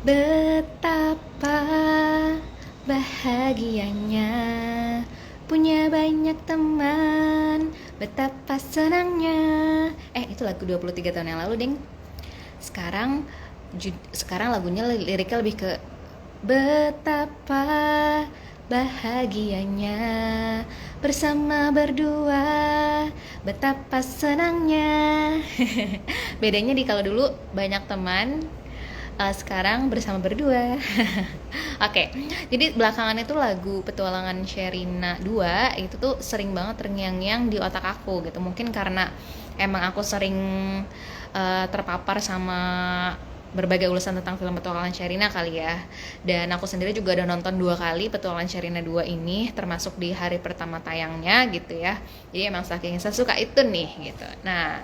Betapa bahagianya punya banyak teman, betapa senangnya. Itu lagu 23 tahun yang lalu, Deng. Sekarang sekarang lagunya liriknya lebih ke betapa bahagianya bersama berdua, betapa senangnya. Bedanya di kalau dulu banyak teman, sekarang bersama berdua. Oke, jadi belakangan itu lagu Petualangan Sherina 2 itu tuh sering banget terngiang-ngiang di otak aku gitu. Mungkin karena emang aku sering terpapar sama berbagai ulasan tentang film Petualangan Sherina kali ya. Dan aku sendiri juga udah nonton 2 kali Petualangan Sherina 2 ini, termasuk di hari pertama tayangnya gitu ya. Jadi emang saking saya suka itu nih gitu. Nah,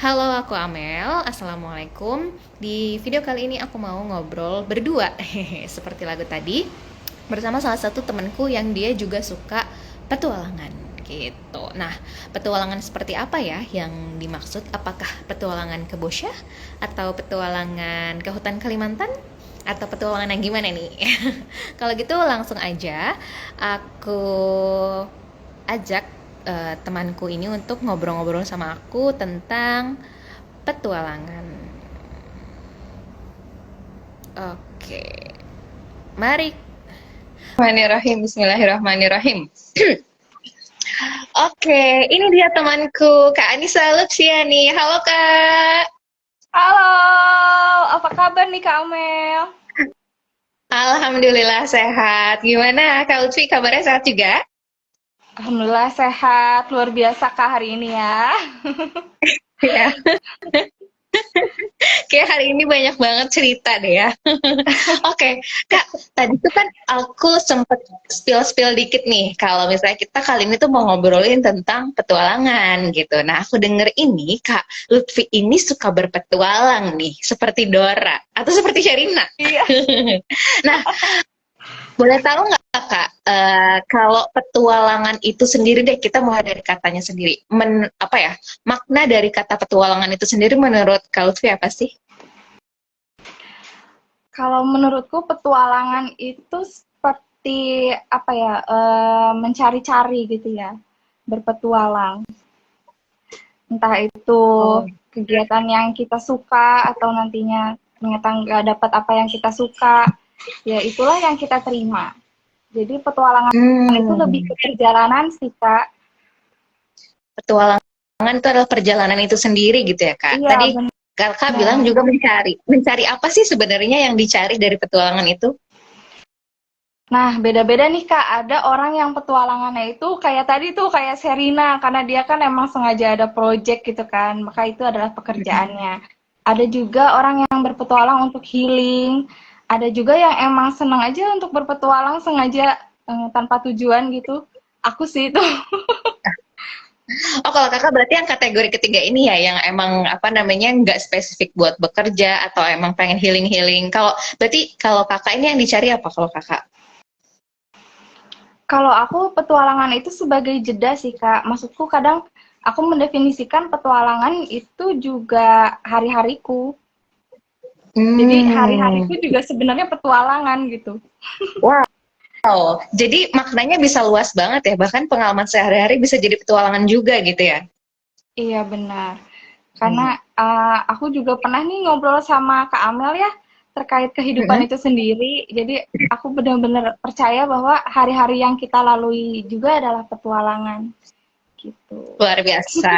halo, aku Amel. Assalamualaikum. Di video kali ini aku mau ngobrol berdua seperti lagu tadi bersama salah satu temanku yang dia juga suka petualangan gitu. Nah, petualangan seperti apa ya yang dimaksud? Apakah petualangan ke Bosya atau petualangan ke hutan Kalimantan atau petualangan yang gimana nih? Kalau gitu langsung aja aku ajak temanku ini untuk ngobrol-ngobrol sama aku tentang petualangan. Oke, mari. Bismillahirrahmanirrahim. Bismillahirrahmanirrahim. Oke, ini dia temanku Kak Anissa Lutfiani. Halo Kak. Halo, apa kabar nih Kak Amel? Alhamdulillah sehat. Gimana Kak Lutfi, kabarnya sehat juga? Alhamdulillah sehat, luar biasa Kak hari ini ya. Ya, kayak hari ini banyak banget cerita deh ya. Oke, Kak, tadi tuh kan aku sempet spill-spill dikit nih, kalau misalnya kita kali ini tuh mau ngobrolin tentang petualangan gitu. Nah, aku denger ini, Kak Lutfi ini suka berpetualang nih, seperti Dora, atau seperti Sherina. Iya. Nah, boleh tahu nggak Kak, kalau petualangan itu sendiri deh, kita mulai dari katanya sendiri. Apa ya, makna dari kata petualangan itu sendiri menurut Kak Lutfi apa sih? Kalau menurutku petualangan itu seperti apa ya, mencari-cari gitu ya, berpetualang. Entah itu Oh. kegiatan yang kita suka atau nantinya ternyata nggak dapat apa yang kita suka, ya itulah yang kita terima. Jadi petualangan itu lebih Hmm, ke perjalanan sih Kak. petualangan itu adalah perjalanan itu sendiri gitu ya Kak. Iya Tadi Kakak bilang benar. juga mencari. Mencari apa sih sebenarnya yang dicari dari petualangan itu? Nah, beda-beda nih Kak. Ada orang yang petualangannya itu kayak tadi tuh, kayak Serina, karena dia kan emang sengaja ada project gitu kan, maka itu adalah pekerjaannya. Ada juga orang yang berpetualang untuk healing, ada juga yang emang senang aja untuk berpetualang sengaja tanpa tujuan gitu. Aku sih itu. Oh, kalau Kakak berarti yang kategori ketiga ini ya, yang emang apa namanya nggak spesifik buat bekerja atau emang pengen healing-healing. Kalau berarti kalau Kakak ini yang dicari apa kalau Kakak? Kalau aku petualangan itu sebagai jeda sih Kak. Maksudku kadang aku mendefinisikan petualangan itu juga hari-hariku. Jadi Hmm. hari-hariku juga sebenarnya petualangan gitu. Wow, jadi maknanya bisa luas banget ya, bahkan pengalaman sehari-hari bisa jadi petualangan juga gitu ya. Iya benar. Karena Hmm. aku juga pernah nih ngobrol sama Kak Amel ya terkait kehidupan Mm-mm. itu sendiri. Jadi aku benar-benar percaya bahwa hari-hari yang kita lalui juga adalah petualangan gitu. Luar biasa.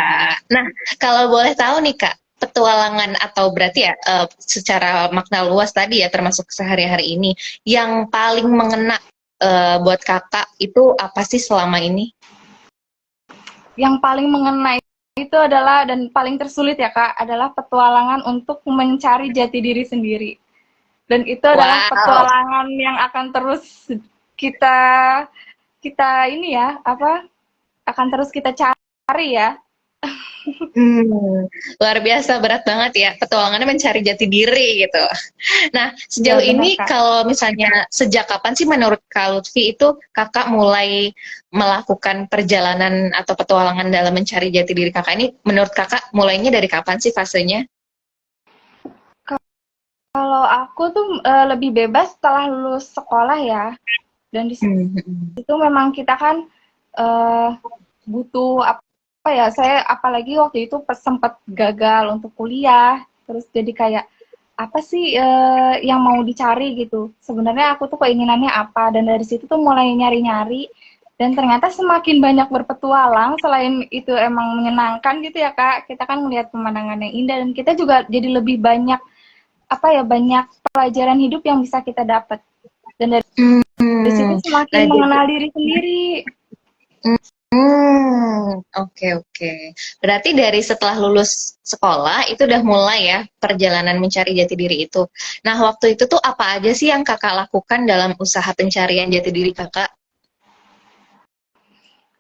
Nah, kalau boleh tahu nih Kak, petualangan atau berarti ya secara makna luas tadi ya termasuk sehari-hari ini, yang paling mengena buat Kakak itu apa sih selama ini? Yang paling mengena itu adalah dan paling tersulit ya Kak adalah petualangan untuk mencari jati diri sendiri. Dan itu adalah Wow. petualangan yang akan terus kita kita ini ya apa akan terus kita cari ya. Hmm, luar biasa berat banget ya petualangannya mencari jati diri gitu. Nah, Iya sejauh benar ini Kak. kalau misalnya sejak kapan sih menurut Kak Lutfi itu Kakak mulai melakukan perjalanan atau petualangan dalam mencari jati diri Kakak ini? Menurut Kakak mulainya dari kapan sih fasenya? Kalau aku tuh lebih bebas setelah lulus sekolah ya. Dan di situ memang kita kan eh, butuh apa ya? Saya apalagi waktu itu sempat gagal untuk kuliah, terus jadi kayak apa sih yang mau dicari gitu. Sebenarnya aku tuh keinginannya apa, dan dari situ tuh mulai nyari-nyari, dan ternyata semakin banyak berpetualang, selain itu emang menyenangkan gitu ya Kak, kita kan melihat pemandangan yang indah, dan kita juga jadi lebih banyak apa ya, banyak pelajaran hidup yang bisa kita dapat, dan dari situ semakin Nah, mengenal diri sendiri. oke oke. Berarti dari setelah lulus sekolah itu udah mulai ya perjalanan mencari jati diri itu. Nah, waktu itu tuh apa aja sih yang kakak lakukan dalam usaha pencarian jati diri kakak?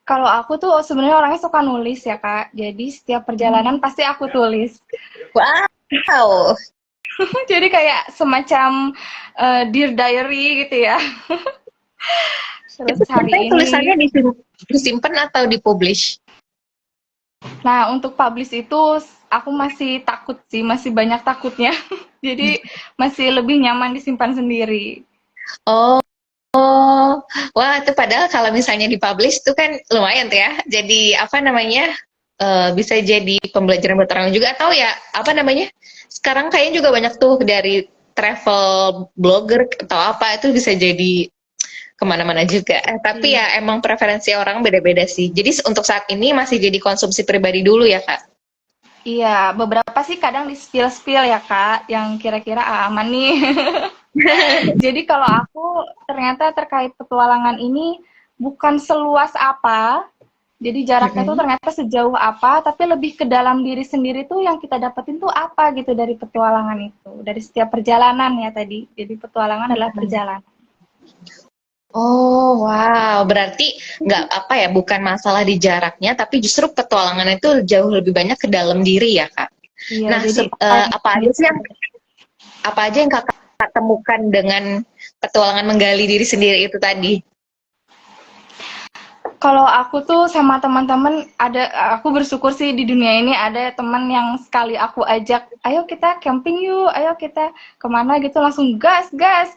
Kalau aku tuh sebenarnya orangnya suka nulis ya Kak, jadi setiap perjalanan pasti aku tulis. Wow. Jadi kayak semacam dear diary gitu ya. Terus Itu hari biasanya ini, tulisannya disimpan atau dipublish? nah untuk publish itu aku masih takut sih, masih banyak takutnya. Jadi masih lebih nyaman disimpan sendiri. Oh, oh, wah itu padahal kalau misalnya dipublish itu kan lumayan tuh ya. Jadi apa namanya bisa jadi pembelajaran buat orang juga atau ya apa namanya? Sekarang kayaknya juga banyak tuh dari travel blogger atau apa itu bisa jadi kemana-mana juga. Tapi ya emang preferensi orang beda-beda sih. Jadi untuk saat ini masih jadi konsumsi pribadi dulu ya Kak. Iya, beberapa sih kadang di spill-spill ya Kak, yang kira-kira aman nih. Jadi kalau aku ternyata terkait petualangan ini bukan seluas apa, jadi jaraknya tuh ternyata sejauh apa, tapi lebih ke dalam diri sendiri tuh yang kita dapetin tuh apa gitu dari petualangan itu, dari setiap perjalanan ya tadi. Jadi petualangan adalah perjalanan. Oh, wow. Berarti nggak apa ya, bukan masalah di jaraknya, tapi justru petualangan itu jauh lebih banyak ke dalam diri ya, Kak. Iya, Nah, jadi apa aja yang Kakak temukan dengan petualangan menggali diri sendiri itu tadi? kalau aku tuh sama teman-teman ada, aku bersyukur sih di dunia ini ada teman yang sekali aku ajak, ayo kita camping yuk, ayo kita kemana gitu langsung gas gas.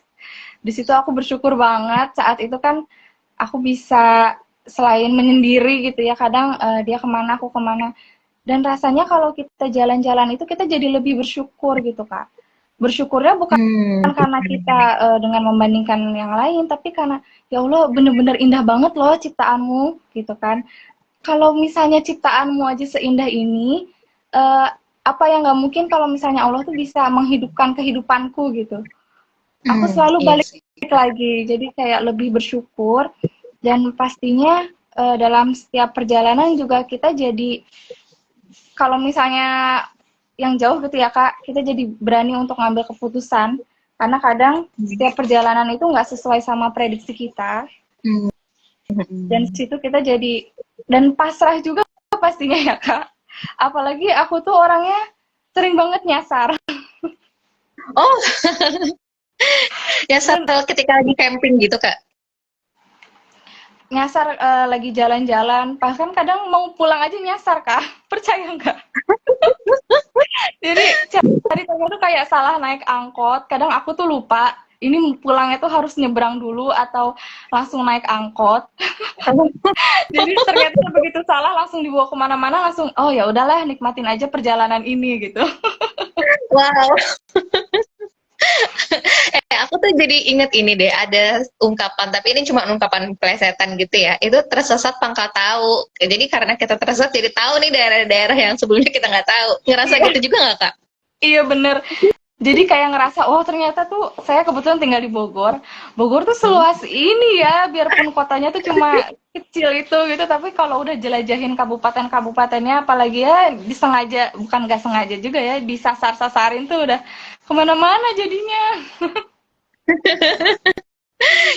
Di situ aku bersyukur banget saat itu kan aku bisa selain menyendiri gitu ya, kadang dia kemana aku kemana, dan rasanya kalau kita jalan-jalan itu kita jadi lebih bersyukur gitu Kak. Bersyukurnya bukan karena kita dengan membandingkan yang lain, tapi karena ya Allah bener-bener indah banget loh ciptaanmu gitu kan. Kalau misalnya ciptaanmu aja seindah ini, apa yang nggak mungkin kalau misalnya Allah tuh bisa menghidupkan kehidupanku gitu. Aku selalu Iya balik sih. lagi, jadi kayak lebih bersyukur, dan pastinya dalam setiap perjalanan juga kita jadi, kalau misalnya yang jauh gitu ya Kak, kita jadi berani untuk ngambil keputusan, karena kadang setiap perjalanan itu nggak sesuai sama prediksi kita, dan situ kita jadi, dan pasrah juga pastinya ya Kak. Apalagi aku tuh orangnya sering banget nyasar. Oh, ya ketika lagi camping gitu, Kak. Nyasar lagi jalan-jalan, bahkan kadang mau pulang aja nyasar Kak, percaya nggak? Jadi ceritanya tuh kayak salah naik angkot, kadang aku tuh lupa ini pulangnya tuh harus nyebrang dulu atau langsung naik angkot. Jadi ternyata begitu salah langsung dibawa kemana-mana, langsung oh ya udahlah nikmatin aja perjalanan ini gitu. Wow. Aku tuh jadi inget ini deh, ada ungkapan, tapi ini cuma ungkapan plesetan gitu ya. Itu tersesat pangkal tahu. Jadi karena kita tersesat, jadi tahu nih daerah-daerah yang sebelumnya kita nggak tahu. Ngerasa gitu juga nggak, Kak? Iya bener. Jadi kayak ngerasa, oh ternyata tuh saya kebetulan tinggal di Bogor. Bogor tuh seluas ini ya, biarpun kotanya tuh cuma kecil itu gitu, tapi kalau udah jelajahin kabupaten-kabupatennya, apalagi ya disengaja, bukan nggak sengaja juga ya, disasar-sasarin tuh udah kemana-mana jadinya.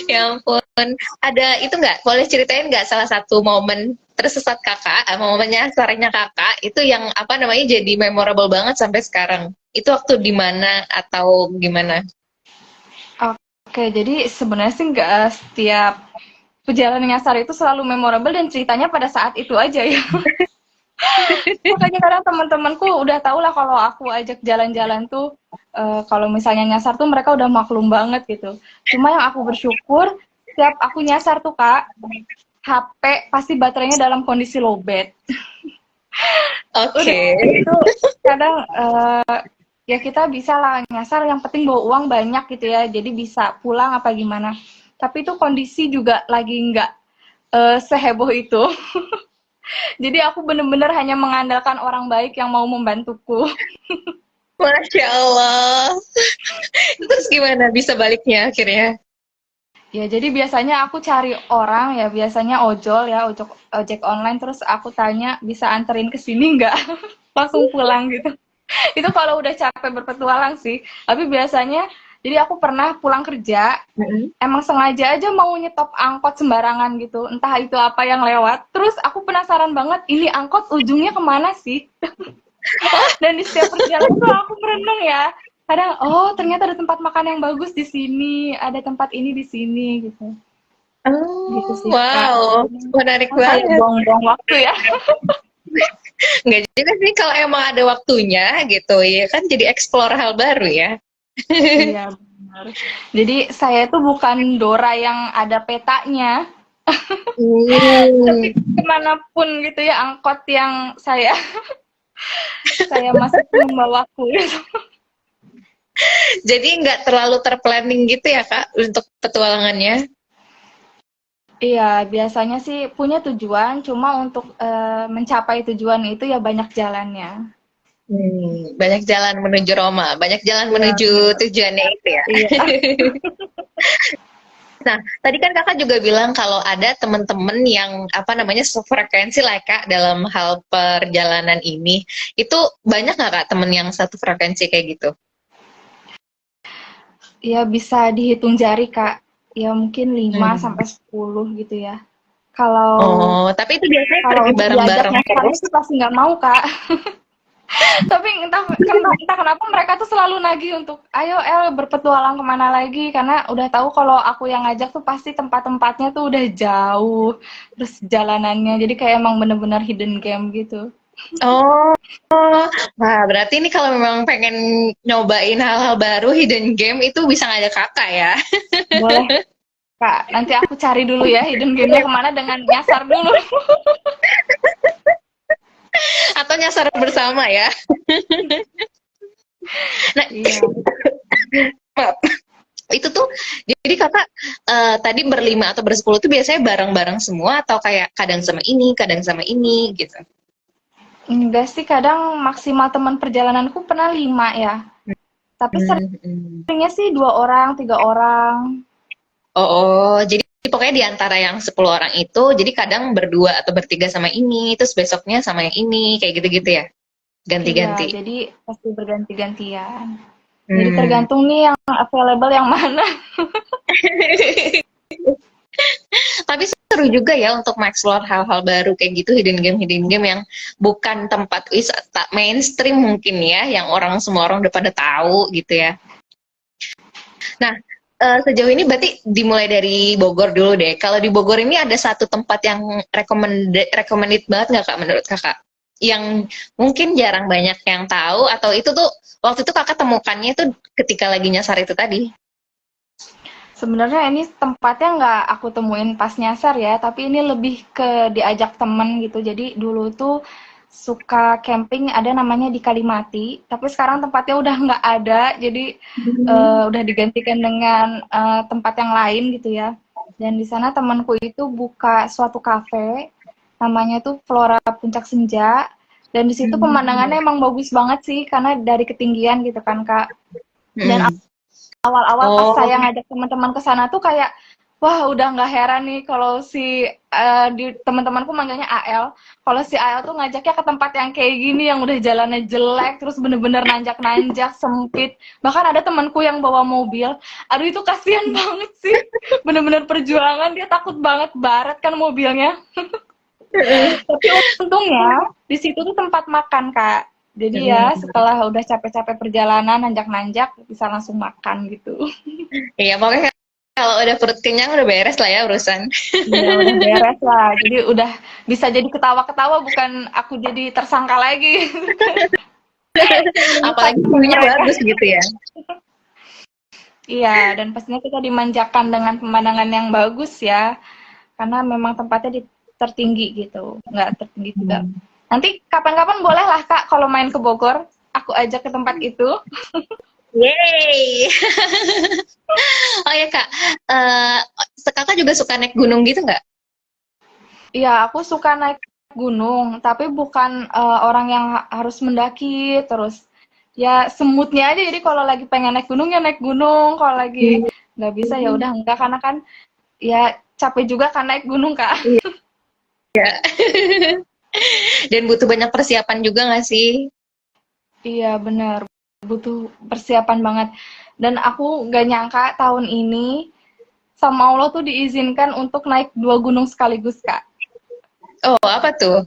Ya ampun. Ada itu nggak? Boleh ceritain nggak salah satu momen tersesat kakak, momennya nyasarnya kakak, itu yang apa namanya jadi memorable banget sampai sekarang? Itu waktu di mana atau gimana? Oke, jadi sebenarnya sih nggak setiap perjalanan nyasar itu selalu memorable dan ceritanya pada saat itu aja ya. Makanya kadang teman-temanku udah tau lah kalau aku ajak jalan-jalan tuh, kalau misalnya nyasar tuh mereka udah maklum banget gitu. Cuma yang aku bersyukur, setiap aku nyasar tuh Kak, HP pasti baterainya dalam kondisi lowbat. Udah Oke. itu kadang ya kita bisa lah nyasar, yang penting bawa uang banyak gitu ya, jadi bisa pulang apa gimana. Tapi itu kondisi juga lagi nggak seheboh itu. Jadi aku bener-bener hanya mengandalkan orang baik yang mau membantuku. Masya Allah. Terus gimana bisa baliknya akhirnya? Ya, jadi biasanya aku cari orang ya, biasanya ojol ya, ojek online, terus aku tanya bisa anterin ke sini nggak? Langsung pulang gitu. Itu kalau udah capek berpetualang sih. Tapi biasanya, jadi aku pernah pulang kerja, Mm-mm. emang sengaja aja mau nyetop angkot sembarangan gitu. Entah itu apa yang lewat. Terus aku penasaran banget, ini angkot ujungnya kemana sih? Dan di setiap perjalanan tuh aku merenung ya. Kadang, oh ternyata ada tempat makan yang bagus di sini, ada tempat ini di sini gitu. Gitu Oh, sih Kak. wow, menarik Kan kayak banget. buang-buang waktu ya. Nggak juga sih kalau emang ada waktunya gitu ya kan jadi explore hal baru ya. Iya benar. Jadi saya tuh bukan Dora yang ada petanya, tapi Hmm. kemanapun gitu ya angkot yang saya masuk membawaku gitu. Jadi nggak terlalu terplanning gitu ya Kak untuk petualangannya. Iya, biasanya sih punya tujuan, cuma untuk mencapai tujuan itu ya banyak jalannya. Banyak jalan menuju Roma, banyak jalan Iya, menuju tujuannya itu ya. iya. Nah, tadi kan kakak juga bilang kalau ada teman-teman yang apa namanya sefrekuensi lah kak dalam hal perjalanan ini. Itu banyak nggak kak temen yang satu frekuensi kayak gitu? Ya bisa dihitung jari, Kak. Ya mungkin 5 Hmm. sampai 10 gitu ya. Kalau Oh, tapi itu biasanya kalau pergi untuk diajak bareng-bareng nyasar terus. itu pasti nggak mau, Kak. Tapi entah kenapa mereka tuh selalu nagih untuk, ayo El berpetualang kemana lagi, karena udah tahu kalau aku yang ngajak tuh pasti tempat-tempatnya tuh udah jauh, terus jalanannya, jadi kayak emang bener-bener hidden game gitu. Oh, wah berarti ini kalau memang pengen nyobain hal-hal baru hidden game itu bisa ngajak kakak ya. Boleh, Kak. Nanti aku cari dulu ya hidden game-nya kemana dengan nyasar dulu. Atau nyasar bersama ya. Nah, Iya. maaf. Itu tuh jadi kakak tadi berlima atau bersepuluh tuh biasanya bareng-bareng semua atau kayak kadang sama ini gitu. Enggak sih, kadang maksimal teman perjalananku pernah 5 ya. Tapi Hmm, hmm. seringnya sih 2 orang, 3 orang. Oh, jadi pokoknya di antara yang 10 orang itu, jadi kadang berdua atau bertiga sama ini, terus besoknya sama yang ini, kayak gitu-gitu ya, Iya, ganti-ganti. jadi pasti berganti-gantian. Jadi Hmm. tergantung nih yang available yang mana. Tapi seru juga ya untuk mengeksplor hal-hal baru kayak gitu, hidden game yang bukan tempat wisata mainstream mungkin ya, yang semua orang udah pada tahu gitu ya. Nah, sejauh ini berarti dimulai dari Bogor dulu deh. Kalau di Bogor ini ada satu tempat yang recommended banget nggak Kak menurut Kakak? Yang mungkin jarang banyak yang tahu atau itu tuh waktu itu Kakak temukannya itu ketika lagi nyasar itu tadi? Sebenarnya ini tempatnya nggak aku temuin pas nyasar ya, tapi ini lebih ke diajak temen gitu. Jadi dulu tuh suka camping ada namanya di Kalimati, tapi sekarang tempatnya udah nggak ada, jadi udah digantikan dengan tempat yang lain gitu ya. Dan di sana temanku itu buka suatu kafe, namanya tuh Flora Puncak Senja. Dan di situ pemandangannya emang bagus banget sih, karena dari ketinggian gitu kan Kak. Dan Hmm. awal-awal pas Oh, saya ngajak teman-teman ke sana tuh kayak wah udah nggak heran nih kalau si di teman-temanku manggilnya AL, kalau si AL tuh ngajaknya ke tempat yang kayak gini yang udah jalannya jelek terus bener-bener nanjak-nanjak sempit, bahkan ada temanku yang bawa mobil, aduh itu kasihan banget sih, bener-bener perjuangan, dia takut banget baret kan mobilnya. Tapi untungnya di situ tuh tempat makan Kak, jadi ya setelah udah capek-capek perjalanan nanjak-nanjak bisa langsung makan gitu. iya pokoknya kalau udah perut kenyang udah beres lah ya urusan. Iya, udah beres lah. Jadi udah bisa jadi ketawa-ketawa, bukan aku jadi tersangka lagi. Apalagi Menyusahkan view-nya mereka. bagus gitu ya. Iya, dan pastinya kita dimanjakan dengan pemandangan yang bagus ya. Karena memang tempatnya tertinggi gitu. Nggak tertinggi juga. Nanti kapan-kapan boleh lah Kak kalau main ke Bogor. Aku ajak ke tempat itu. Yeay. Oh ya Kak, eh Kakak juga suka naik gunung gitu nggak? Iya, aku suka naik gunung, tapi bukan orang yang harus mendaki terus. Ya semutnya aja. Jadi kalau lagi pengen naik gunung ya naik gunung. Kalau lagi nggak bisa ya udah enggak, karena kan ya capek juga kan naik gunung Kak. Iya. Dan butuh banyak persiapan juga nggak sih? Iya bener, butuh persiapan banget. Dan aku nggak nyangka tahun ini sama Allah tuh diizinkan untuk naik 2 gunung sekaligus Kak. Oh, apa tuh?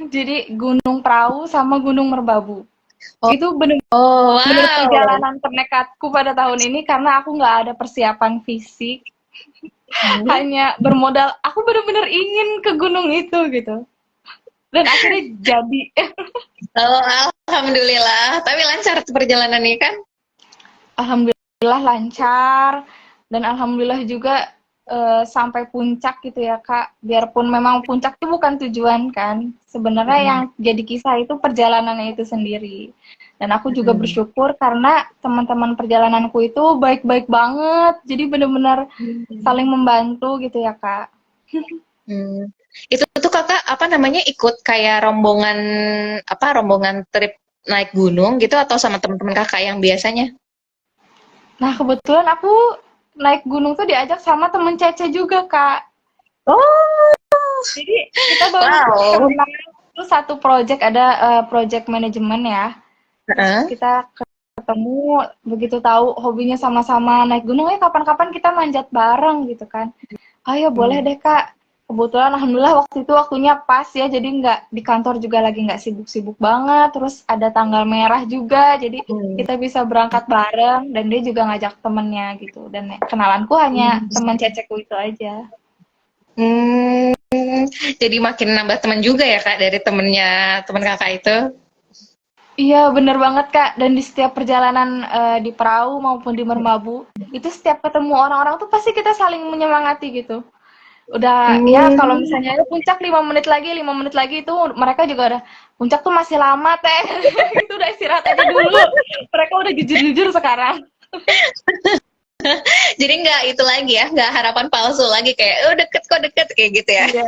Jadi Gunung Prau sama Gunung Merbabu. Oh, Itu bener-bener oh wow. perjalanan ternekatku pada tahun ini karena aku nggak ada persiapan fisik. Hanya bermodal, aku bener-bener ingin ke gunung itu gitu. Dan akhirnya jadi. Oh, alhamdulillah. Tapi lancar tuh perjalanan ini kan? Alhamdulillah lancar. Dan alhamdulillah juga sampai puncak gitu ya Kak. Biarpun memang puncak itu bukan tujuan kan. Sebenarnya yang jadi kisah itu perjalanannya itu sendiri. Dan aku juga bersyukur karena teman-teman perjalananku itu baik-baik banget. Jadi benar-benar saling membantu gitu ya Kak. Hmm. Itu tuh kakak apa namanya ikut kayak rombongan trip naik gunung gitu atau sama teman-teman kakak yang biasanya? Nah kebetulan aku naik gunung tuh diajak sama temen Cece juga Kak. Oh, Jadi kita baru wow. kenal itu satu project, ada project manajemen ya. Terus Heeh. kita ketemu, begitu tahu hobinya sama-sama naik gunung, kapan-kapan kita manjat bareng gitu kan. Ayo boleh deh Kak. Kebetulan alhamdulillah waktu itu waktunya pas ya, jadi nggak di kantor juga lagi nggak sibuk-sibuk banget. Terus ada tanggal merah juga, jadi kita bisa berangkat bareng dan dia juga ngajak temennya gitu. Dan kenalanku hanya teman ceceku itu aja. Hmm, jadi makin nambah teman juga ya kak dari teman kakak itu. Iya, bener banget, Kak. Dan di setiap perjalanan di perahu maupun di mermabu, itu setiap ketemu orang-orang tuh pasti kita saling menyemangati gitu. Udah, ya kalau Hmm. misalnya "Ayo puncak 5 menit lagi itu mereka juga udah, puncak tuh masih lama, Teh. Itu udah istirahat aja dulu. Mereka udah jujur-jujur sekarang. Jadi nggak itu lagi ya, nggak harapan palsu lagi kayak, oh deket kok deket kayak gitu ya. Iya.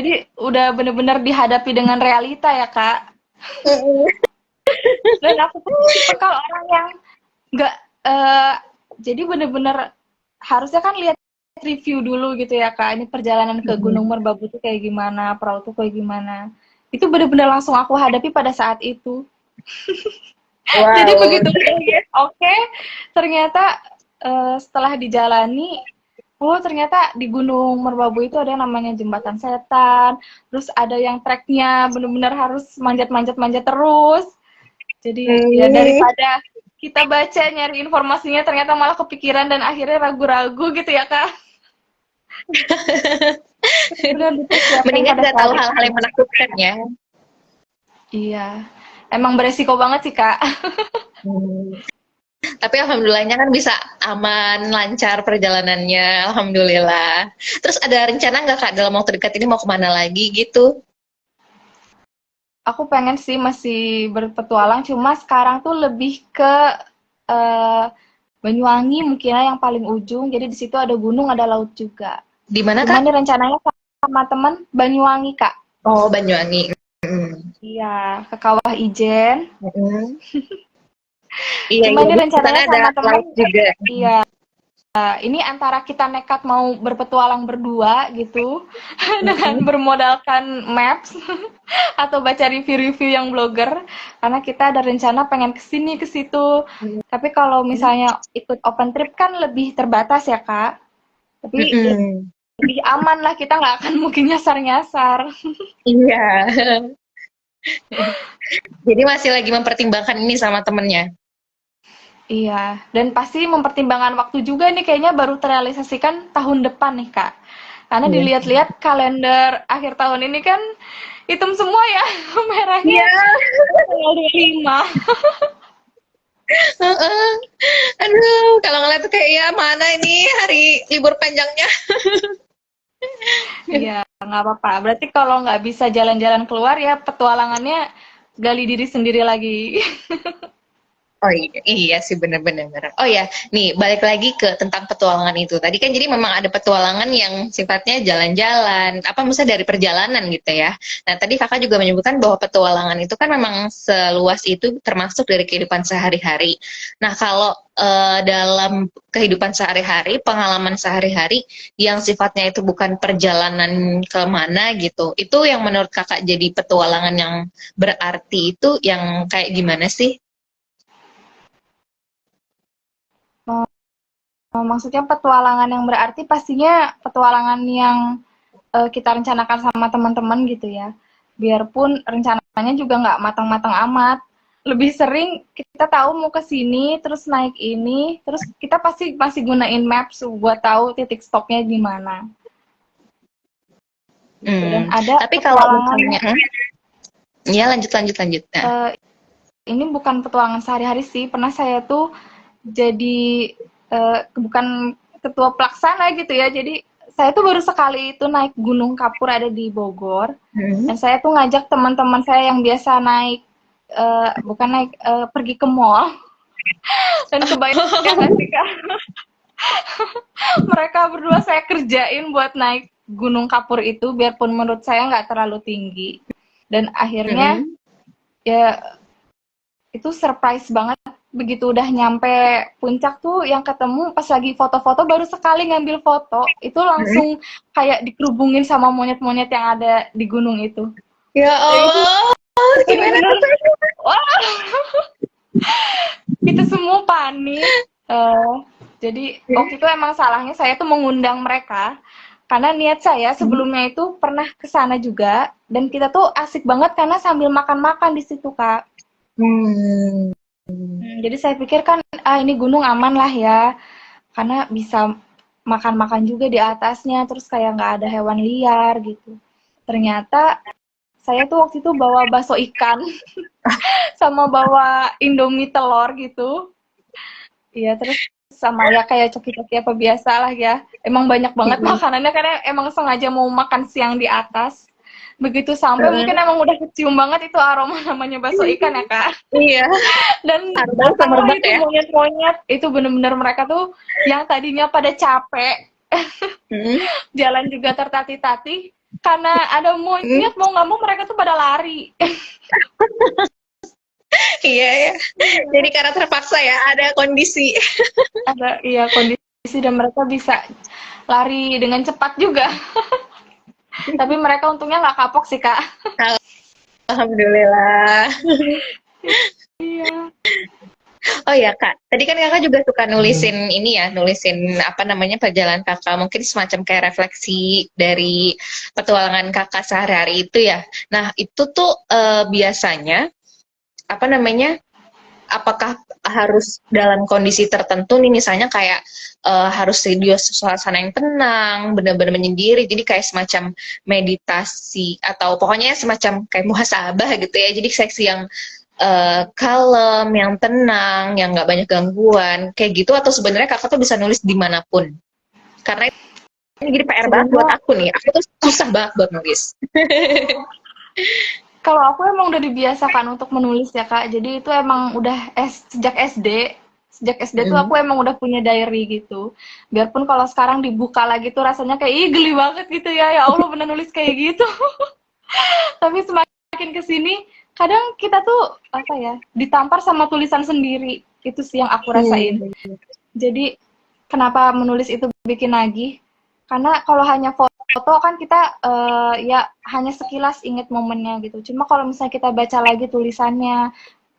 Jadi udah bener-bener dihadapi dengan realita ya, Kak. Dan aku tuh tipikal orang yang nggak jadi bener-bener harusnya kan lihat review dulu gitu ya Kak, ini perjalanan ke Gunung Merbabu tuh kayak gimana, perahu tuh kayak gimana. Itu bener-bener langsung aku hadapi pada saat itu. Jadi Wow. begitu oke, ternyata setelah dijalani, oh ternyata di Gunung Merbabu itu ada yang namanya Jembatan Setan, terus ada yang treknya bener-bener harus manjat-manjat-manjat terus. Jadi ya Hmm. daripada kita baca nyari informasinya ternyata malah kepikiran dan akhirnya ragu-ragu gitu ya Kak. Benar dipersiapkan Mendingan pada nggak saat tahu hal-hal itu. yang menakutkan ya. Iya. Emang beresiko banget sih Kak. Hmm. Tapi alhamdulillahnya kan bisa aman, lancar perjalanannya, alhamdulillah. Terus ada rencana nggak kak dalam waktu dekat ini mau kemana lagi gitu? Aku pengen sih masih berpetualang, cuma sekarang tuh lebih ke eh, Banyuwangi mungkin yang paling ujung. Jadi di situ ada gunung, ada laut juga. Di mana Cuman kak? nih rencananya sama teman Banyuwangi Kak. Oh Banyuwangi. Hmm. Iya, ke Kawah Ijen. Hmm. Iya Cuman iya ini di sana rencananya ada sama temen, laut juga. iya, ini antara kita nekat mau berpetualang berdua gitu, dengan Hmm. bermodalkan maps, atau baca review-review yang blogger, karena kita ada rencana pengen kesini ke situ. Tapi kalau misalnya ikut open trip kan lebih terbatas ya Kak. Tapi Hmm. lebih aman lah, kita nggak akan mungkin nyasar-nyasar. Iya. Jadi masih lagi mempertimbangkan ini sama temennya. Iya, dan pasti mempertimbangkan waktu juga nih kayaknya baru terrealisasikan tahun depan nih, Kak. Karena Iya. dilihat-lihat kalender akhir tahun ini kan hitam semua ya, merahnya Iya. tanggal 25. Heeh. Aduh, kalau ngeliat tuh kayak ya mana ini hari libur panjangnya. Iya, nggak apa-apa. Berarti kalau nggak bisa jalan-jalan keluar ya petualangannya gali diri sendiri lagi. Oh iya, iya sih bener-bener. Oh ya, nih balik lagi ke tentang petualangan itu. Tadi kan jadi memang ada petualangan yang sifatnya jalan-jalan, apa misalnya dari perjalanan gitu ya. Nah tadi kakak juga menyebutkan bahwa petualangan itu kan memang seluas itu termasuk dari kehidupan sehari-hari. Nah kalau dalam kehidupan sehari-hari, pengalaman sehari-hari yang sifatnya itu bukan perjalanan ke mana gitu, itu yang menurut kakak jadi petualangan yang berarti itu yang kayak gimana sih? Maksudnya petualangan yang berarti pastinya petualangan yang kita rencanakan sama teman-teman gitu ya. Biarpun rencananya juga nggak matang-matang amat. Lebih sering kita tahu mau ke sini, terus naik ini, terus kita pasti masih gunain maps buat tahu titik stopnya di mana. Gitu. Dan ada Tapi kalau petualangan, misalnya, ya lanjut lanjut lanjut. Nah, ini bukan petualangan sehari-hari sih. Pernah saya tuh jadi bukan ketua pelaksana gitu ya. Jadi saya tuh baru sekali itu naik Gunung Kapur ada di Bogor. Dan saya tuh ngajak teman-teman saya yang biasa naik bukan naik pergi ke mall. Dan kebayang nggak sih Kak? Mereka berdua saya kerjain buat naik Gunung Kapur itu biarpun menurut saya nggak terlalu tinggi. Dan akhirnya ya itu surprise banget begitu udah nyampe puncak tuh yang ketemu pas lagi foto-foto baru sekali ngambil foto itu langsung kayak dikerubungin sama monyet-monyet yang ada di gunung itu. ya Dan itu Allah, gimana bener-bener tuh? wah itu semua panik. Jadi waktu itu emang salahnya saya tuh mengundang mereka karena niat saya sebelumnya itu pernah ke sana juga dan kita tuh asik banget karena sambil makan-makan di situ Kak. Hmm. Jadi saya pikir kan ini gunung aman lah ya karena bisa makan-makan juga di atasnya terus kayak nggak ada hewan liar gitu. Ternyata saya tuh waktu itu bawa bakso ikan sama bawa Indomie telur gitu. Iya terus sama ya kayak coki-coki apa biasa lah ya. Emang banyak banget makanannya karena emang sengaja mau makan siang di atas. Begitu sampai mungkin emang udah kecium banget itu aroma namanya bakso ikan ya Kak. Iya, Dan harus datanglah merebak itu ya. monyet-monyet itu bener-bener mereka tuh yang tadinya pada capek jalan juga tertati-tati karena ada monyet mau nggak mau mereka tuh pada lari. Iya ya. Jadi karena terpaksa ya, ada kondisi. Ada iya kondisi dan mereka bisa lari dengan cepat juga. Tapi mereka untungnya nggak kapok sih Kak. Alhamdulillah. Iya. Oh ya Kak, tadi kan kakak juga suka nulisin ini ya, nulisin apa namanya perjalanan kakak, mungkin semacam kayak refleksi dari petualangan kakak sehari-hari itu ya. Nah itu tuh biasanya apa namanya, apakah harus dalam kondisi tertentu nih, misalnya kayak harus di suasana yang tenang, benar-benar menyendiri, jadi kayak semacam meditasi atau pokoknya semacam kayak muhasabah gitu ya, jadi seksi yang kalem, yang tenang, yang nggak banyak gangguan, kayak gitu, atau sebenarnya kakak tuh bisa nulis dimanapun? Karena ini jadi PR banget buat aku nih, aku tuh susah banget buat nulis. Kalau aku emang udah dibiasakan untuk menulis ya Kak. Jadi itu emang udah sejak SD. Sejak SD tuh aku emang udah punya diary gitu. Biarpun kalau sekarang dibuka lagi tuh rasanya kayak ih geli banget gitu ya. Ya Allah bener nulis kayak gitu. Tapi semakin kesini kadang kita tuh apa ya ditampar sama tulisan sendiri. Itu sih yang aku rasain. Jadi kenapa menulis itu bikin nagih? Karena kalau hanya foto kan kita ya hanya sekilas inget momennya gitu. Cuma kalau misalnya kita baca lagi tulisannya,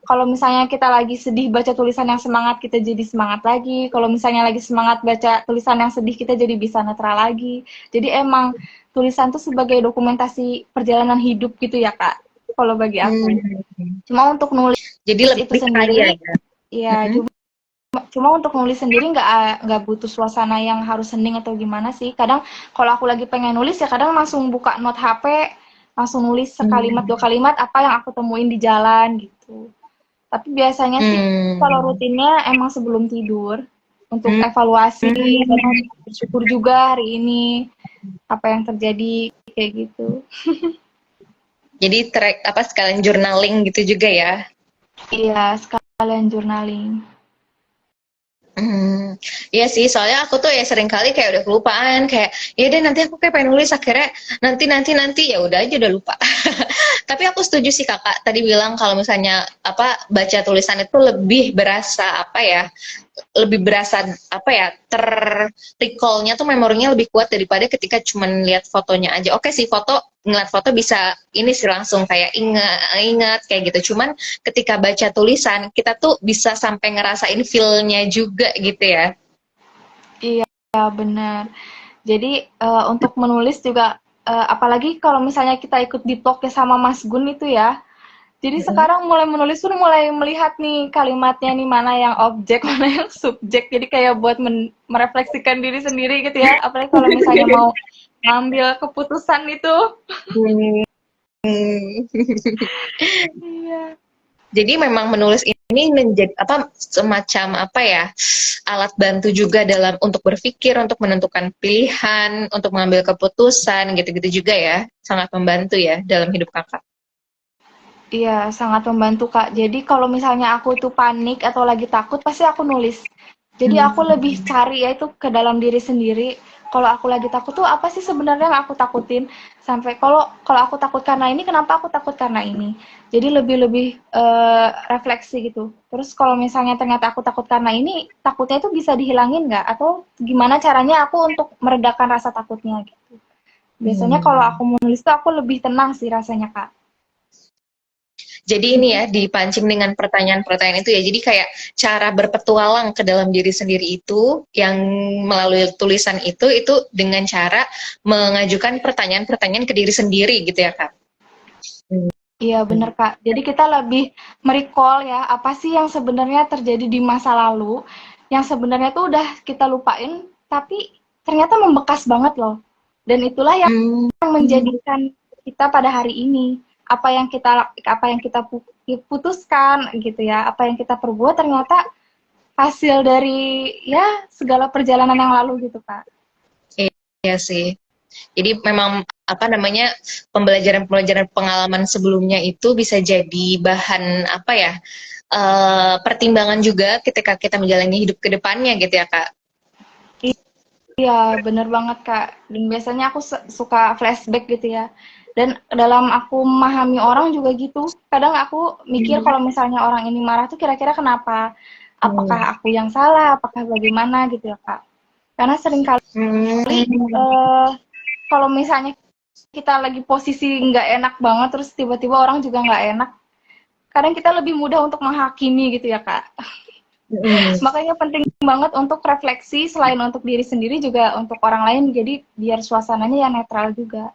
kalau misalnya kita lagi sedih baca tulisan yang semangat kita jadi semangat lagi. Kalau misalnya lagi semangat baca tulisan yang sedih kita jadi bisa netral lagi. Jadi emang tulisan tuh sebagai dokumentasi perjalanan hidup gitu ya Kak. Kalau bagi aku. Cuma untuk nulis Jadi itu lebih sendiri, kaya ya. ya cuma untuk nulis sendiri nggak butuh suasana yang harus hening atau gimana sih. Kadang kalau aku lagi pengen nulis ya kadang langsung buka note HP, langsung nulis sekalimat dua kalimat apa yang aku temuin di jalan gitu. Tapi biasanya sih kalau rutinnya emang sebelum tidur untuk evaluasi dan bersyukur juga hari ini apa yang terjadi kayak gitu. Jadi track apa sekalian journaling gitu juga ya. Iya, sekalian journaling. Iya sih, soalnya aku tuh ya sering kali kayak udah kelupaan, kayak ya deh nanti aku kayak pengen nulis akhirnya nanti ya udah aja udah lupa. Tapi aku setuju sih kakak tadi bilang kalau misalnya apa baca tulisan itu lebih berasa apa ya, lebih berasa apa ya recall-nya tuh memorinya lebih kuat daripada ketika cuman lihat fotonya aja. Oke sih foto ngeliat foto bisa ini sih langsung kayak ingat kayak gitu. Cuman ketika baca tulisan kita tuh bisa sampai ngerasain feel-nya juga gitu ya. Iya, benar. Jadi untuk menulis juga apalagi kalau misalnya kita ikut di talk ya sama Mas Gun itu ya. Jadi sekarang mulai menulis tuh mulai melihat nih kalimatnya nih mana yang objek, mana yang subjek. Jadi kayak buat merefleksikan diri sendiri gitu ya. Apalagi kalau misalnya mau ngambil keputusan itu. Iya. Jadi memang menulis ini menjadi apa semacam apa ya alat bantu juga dalam untuk berpikir, untuk menentukan pilihan, untuk mengambil keputusan gitu-gitu juga ya. Sangat membantu ya dalam hidup kakak. Iya, sangat membantu, Kak. Jadi kalau misalnya aku tuh panik atau lagi takut, pasti aku nulis. Jadi aku lebih cari ya itu ke dalam diri sendiri. Kalau aku lagi takut tuh apa sih sebenarnya yang aku takutin? Sampai kalau aku takut karena ini, kenapa aku takut karena ini? Jadi lebih refleksi gitu. Terus kalau misalnya ternyata aku takut karena ini, takutnya itu bisa dihilangin nggak? Atau gimana caranya aku untuk meredakan rasa takutnya gitu? Biasanya kalau aku menulis tuh aku lebih tenang sih rasanya, Kak. Jadi ini ya dipancing dengan pertanyaan-pertanyaan itu ya. Jadi kayak cara berpetualang ke dalam diri sendiri itu yang melalui tulisan itu dengan cara mengajukan pertanyaan-pertanyaan ke diri sendiri gitu ya Kak. Iya bener Kak. Jadi kita lebih merecall ya apa sih yang sebenarnya terjadi di masa lalu yang sebenarnya tuh udah kita lupain tapi ternyata membekas banget loh. Dan itulah yang menjadikan kita pada hari ini. Apa yang kita putuskan gitu ya, apa yang kita perbuat ternyata hasil dari ya segala perjalanan yang lalu gitu Kak. Iya sih. Jadi memang apa namanya pembelajaran-pembelajaran pengalaman sebelumnya itu bisa jadi bahan apa ya pertimbangan juga ketika kita menjalani hidup ke depannya gitu ya Kak. Iya, bener banget, Kak. Dan biasanya aku suka flashback gitu ya. Dan dalam aku memahami orang juga gitu. Kadang aku mikir kalau misalnya orang ini marah tuh kira-kira kenapa? Apakah aku yang salah? Apakah bagaimana gitu ya, Kak? Karena seringkali kalau misalnya kita lagi posisi nggak enak banget, terus tiba-tiba orang juga nggak enak, kadang kita lebih mudah untuk menghakimi gitu ya, Kak. Makanya penting banget untuk refleksi selain untuk diri sendiri juga untuk orang lain jadi biar suasananya ya netral juga.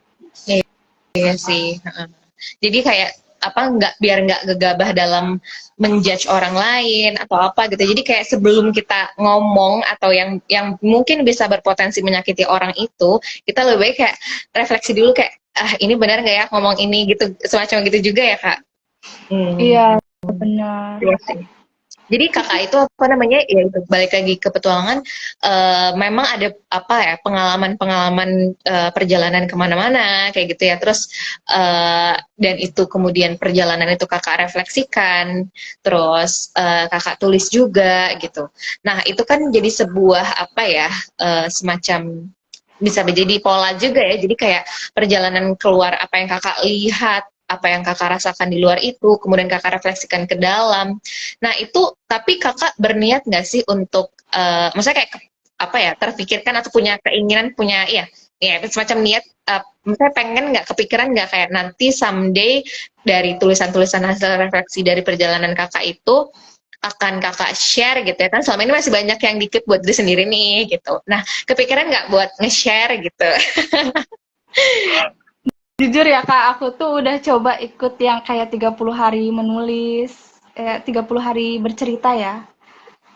Iya sih. Jadi kayak apa biar nggak gegabah dalam menjudge orang lain atau apa gitu. Jadi kayak sebelum kita ngomong atau yang mungkin bisa berpotensi menyakiti orang itu, kita lebih baik kayak refleksi dulu kayak ini benar nggak ya ngomong ini gitu semacam gitu juga ya Kak. Iya benar. Iya sih. Jadi kakak itu apa namanya ya itu balik lagi ke petualangan memang ada apa ya pengalaman-pengalaman perjalanan kemana-mana kayak gitu ya terus dan itu kemudian perjalanan itu kakak refleksikan terus kakak tulis juga gitu. Nah itu kan jadi sebuah apa ya semacam bisa menjadi pola juga ya jadi kayak perjalanan keluar apa yang kakak lihat apa yang kakak rasakan di luar itu, kemudian kakak refleksikan ke dalam. Nah itu, tapi kakak berniat nggak sih untuk, maksudnya kayak apa ya, terpikirkan atau punya keinginan, punya ya semacam niat, misalnya pengen nggak kepikiran nggak kayak nanti someday dari tulisan-tulisan hasil refleksi dari perjalanan kakak itu akan kakak share gitu ya kan selama ini masih banyak yang dikit buat diri sendiri nih gitu. Nah kepikiran nggak buat nge-share gitu? Jujur ya Kak, aku tuh udah coba ikut yang kayak 30 hari menulis, 30 hari bercerita ya.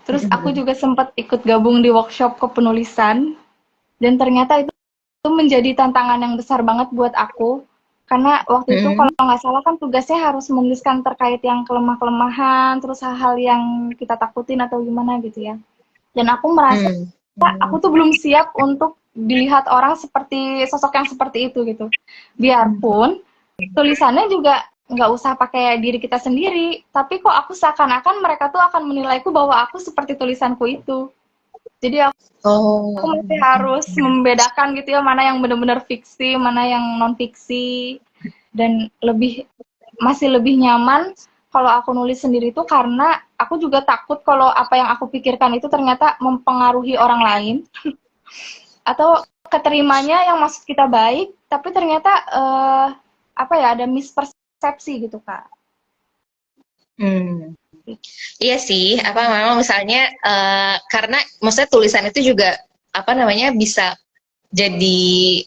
Terus aku juga sempat ikut gabung di workshop kepenulisan, dan ternyata itu menjadi tantangan yang besar banget buat aku. Karena waktu itu kalau nggak salah kan tugasnya harus menuliskan terkait yang kelemah-kelemahan, terus hal-hal yang kita takutin atau gimana gitu ya. Dan aku merasa aku tuh belum siap untuk dilihat orang seperti sosok yang seperti itu gitu. Biarpun tulisannya juga nggak usah pakai diri kita sendiri, tapi kok aku seakan-akan mereka tuh akan menilaiku bahwa aku seperti tulisanku itu. Jadi aku masih harus membedakan gitu ya, mana yang benar-benar fiksi, mana yang non fiksi, dan masih lebih nyaman kalau aku nulis sendiri itu karena aku juga takut kalau apa yang aku pikirkan itu ternyata mempengaruhi orang lain atau keterimanya yang maksud kita baik tapi ternyata ada mispersepsi gitu Kak. Iya sih, memang misalnya karena maksudnya tulisan itu juga bisa jadi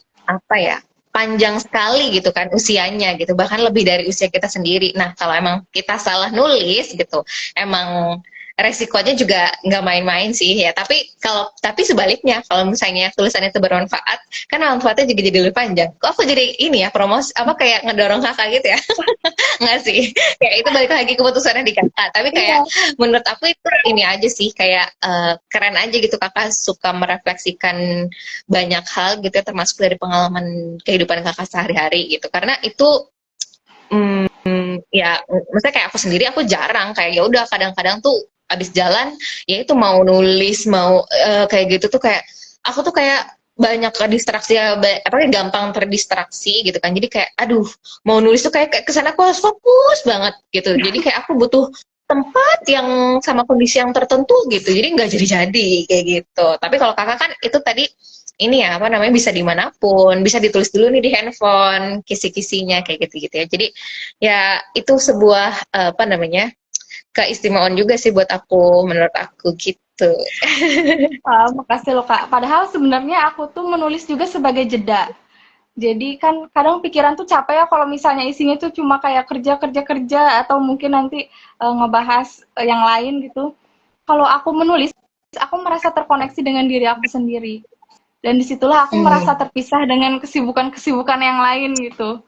panjang sekali gitu kan usianya gitu, bahkan lebih dari usia kita sendiri. Nah kalau emang kita salah nulis gitu, emang resikonya juga nggak main-main sih ya. Tapi sebaliknya kalau misalnya tulisan itu bermanfaat, kan manfaatnya juga jadi lebih panjang. Kok aku jadi ini ya promosi kayak ngedorong kakak gitu ya? Nggak sih, kayak itu balik lagi keputusannya di kakak. Tapi kayak menurut aku itu ini aja sih, kayak keren aja gitu kakak suka merefleksikan banyak hal gitu ya, termasuk dari pengalaman kehidupan kakak sehari-hari gitu. Karena itu ya maksudnya kayak aku sendiri, aku jarang kayak ya udah kadang-kadang tuh abis jalan ya itu mau nulis mau kayak gitu tuh kayak aku tuh kayak banyak distraksi ya, gampang terdistraksi gitu kan. Jadi kayak aduh mau nulis tuh kayak kesana aku harus fokus banget gitu. Jadi kayak aku butuh tempat yang sama kondisi yang tertentu gitu. Jadi nggak jadi-jadi kayak gitu. Tapi kalau kakak kan itu tadi ini ya bisa dimanapun, bisa ditulis dulu nih di handphone kisi-kisinya kayak gitu-gitu ya. Jadi ya itu sebuah keistimewaan juga sih buat aku, menurut aku gitu. Makasih loh Kak. Padahal sebenarnya aku tuh menulis juga sebagai jeda. Jadi kan kadang pikiran tuh capek ya kalau misalnya isinya tuh cuma kayak kerja atau mungkin nanti ngebahas yang lain gitu. Kalau aku menulis, aku merasa terkoneksi dengan diri aku sendiri. Dan disitulah aku merasa terpisah dengan kesibukan-kesibukan yang lain gitu.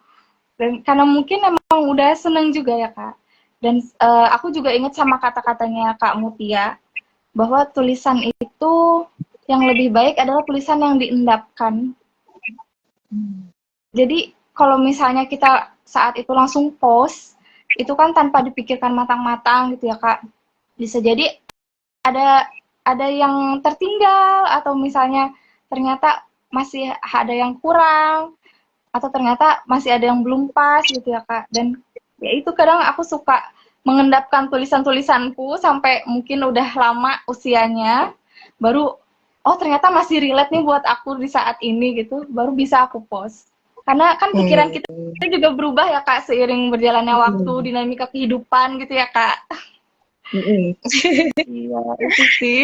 Dan karena mungkin emang udah seneng juga ya Kak. Dan aku juga ingat sama kata-katanya Kak Mutia, bahwa tulisan itu yang lebih baik adalah tulisan yang diendapkan. Jadi kalau misalnya kita saat itu langsung post, itu kan tanpa dipikirkan matang-matang gitu ya Kak. Bisa jadi ada yang tertinggal, atau misalnya ternyata masih ada yang kurang, atau ternyata masih ada yang belum pas gitu ya Kak. Dan ya itu kadang aku suka mengendapkan tulisan-tulisanku sampai mungkin udah lama usianya, baru ternyata masih relate nih buat aku di saat ini gitu, baru bisa aku post. Karena kan pikiran kita juga berubah ya Kak seiring berjalannya waktu, dinamika kehidupan gitu ya Kak. Iya, itu sih.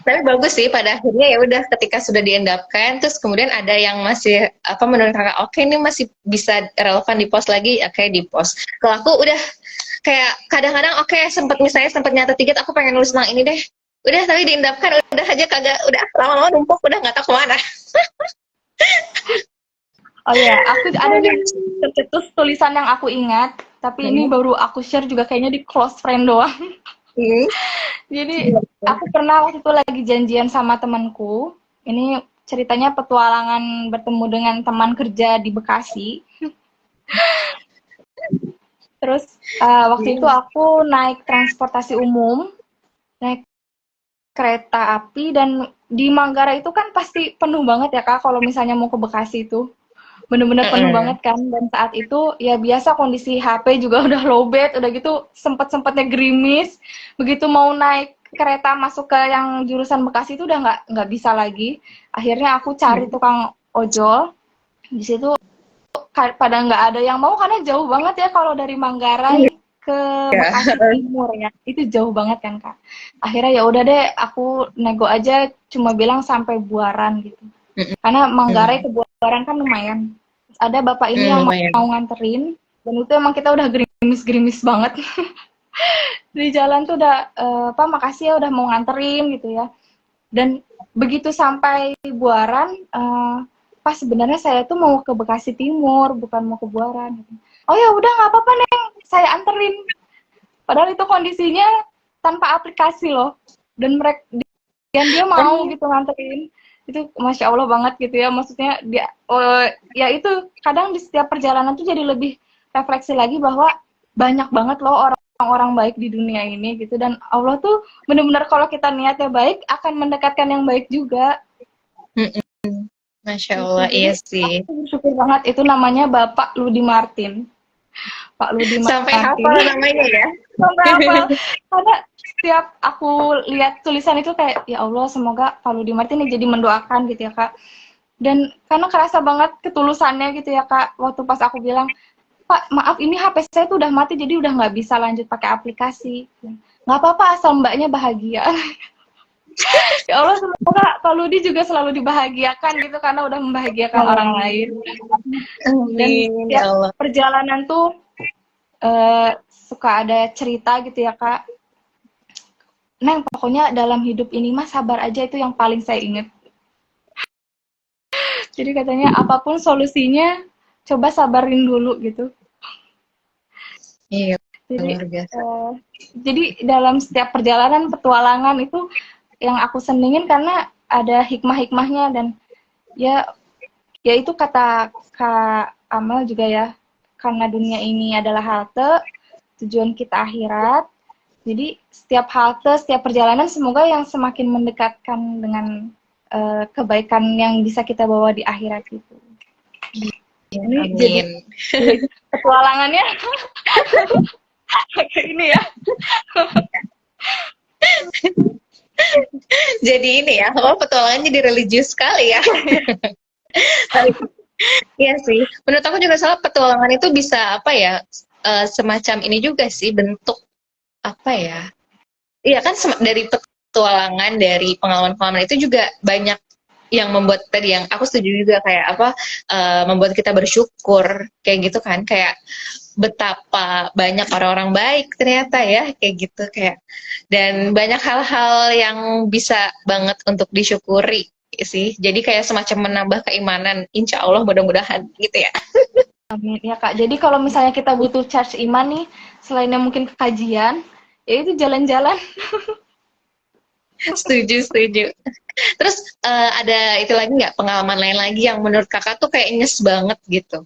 Tapi bagus sih pada akhirnya ya udah ketika sudah diendapkan terus kemudian ada yang masih menurut kakak oke, ini masih bisa relevan di post lagi, oke di post. Kalau aku udah kayak kadang-kadang sempat nyatet tiket aku pengen nulis tentang ini deh, udah tapi diendapkan udah aja kagak, udah lama-lama numpuk udah nggak tahu kemana. Oh iya, aku ada nih tercetus tulisan yang aku ingat, tapi ini baru aku share juga kayaknya di close friend doang. Jadi aku pernah waktu itu lagi janjian sama temanku. Ini ceritanya petualangan bertemu dengan teman kerja di Bekasi. Terus waktu itu aku naik transportasi umum, naik kereta api, dan di Manggarai itu kan pasti penuh banget ya Kak kalau misalnya mau ke Bekasi itu. Bener-bener penuh banget kan. Dan saat itu ya biasa kondisi HP juga udah lowbat, udah gitu sempet-sempetnya gerimis. Begitu mau naik kereta masuk ke yang jurusan Bekasi itu udah nggak bisa lagi. Akhirnya aku cari tukang ojol. Di situ pada nggak ada yang mau karena jauh banget ya kalau dari Manggarai ke Bekasi Timur ya. Itu jauh banget kan Kak. Akhirnya ya udah deh aku nego aja, cuma bilang sampai Buaran gitu. Karena Manggarai ke Buaran kan lumayan. Ada bapak ini yang mau nganterin, dan itu emang kita udah gerimis-gerimis banget. Di jalan tuh udah Pak makasih ya udah mau nganterin gitu ya. Dan begitu sampai Buaran, pas sebenarnya saya tuh mau ke Bekasi Timur, bukan mau ke Buaran. Oh ya udah nggak apa-apa Neng, saya anterin. Padahal itu kondisinya tanpa aplikasi loh. Dan mereka dia mau gitu nganterin. Itu masya Allah banget gitu ya. Maksudnya dia ya itu kadang di setiap perjalanan tuh jadi lebih refleksi lagi bahwa banyak banget loh orang-orang baik di dunia ini gitu, dan Allah tuh benar-benar kalau kita niatnya baik akan mendekatkan yang baik juga. Masya Gitu. Allah, Jadi iya sih. aku bersyukur banget itu namanya Bapak Ludi Martin. Pak Ludi Sampai Martin. hafal namanya ya. Sampai apa? Karena setiap aku lihat tulisan itu kayak ya Allah semoga Pak Ludi Martin ini jadi mendoakan gitu ya Kak. Dan karena kerasa banget ketulusannya gitu ya Kak. Waktu pas aku bilang, Pak maaf ini HP saya tuh udah mati jadi udah nggak bisa lanjut pakai aplikasi. Nggak apa-apa asal mbaknya bahagia. Ya Allah semoga Pak Ludi juga selalu dibahagiakan gitu karena udah membahagiakan orang lain. Dan Amin, ya setiap Allah. perjalanan tuh suka ada cerita gitu ya Kak. Neng pokoknya dalam hidup ini mah sabar aja itu yang paling saya inget. Jadi katanya apapun solusinya coba sabarin dulu gitu. Iya, Jadi luar biasa. jadi dalam setiap perjalanan petualangan itu yang aku senengin karena ada hikmah-hikmahnya, dan ya itu kata Kak Amal juga ya, karena dunia ini adalah halte, tujuan kita akhirat. Jadi setiap halte, setiap perjalanan semoga yang semakin mendekatkan dengan kebaikan yang bisa kita bawa di akhirat itu. Ini jadi Amin. petualangannya kayak ini ya. Jadi ini ya, apa petualangan jadi religius sekali ya. Iya sih. Menurut aku juga salah petualangan itu bisa apa ya? Semacam ini juga sih bentuk apa ya? Iya kan dari petualangan, dari pengalaman-pengalaman itu juga banyak yang membuat tadi yang aku setuju juga kayak apa membuat kita bersyukur kayak gitu kan, kayak betapa banyak orang-orang baik ternyata ya kayak gitu, kayak dan banyak hal-hal yang bisa banget untuk disyukuri sih, jadi kayak semacam menambah keimanan, insya Allah mudah-mudahan gitu ya. Amin ya Kak. Jadi kalau misalnya kita butuh charge iman nih, selainnya mungkin kajian, ya itu jalan-jalan. Setuju. Terus ada itu lagi nggak, pengalaman lain lagi yang menurut kakak tuh kayak nyes banget gitu?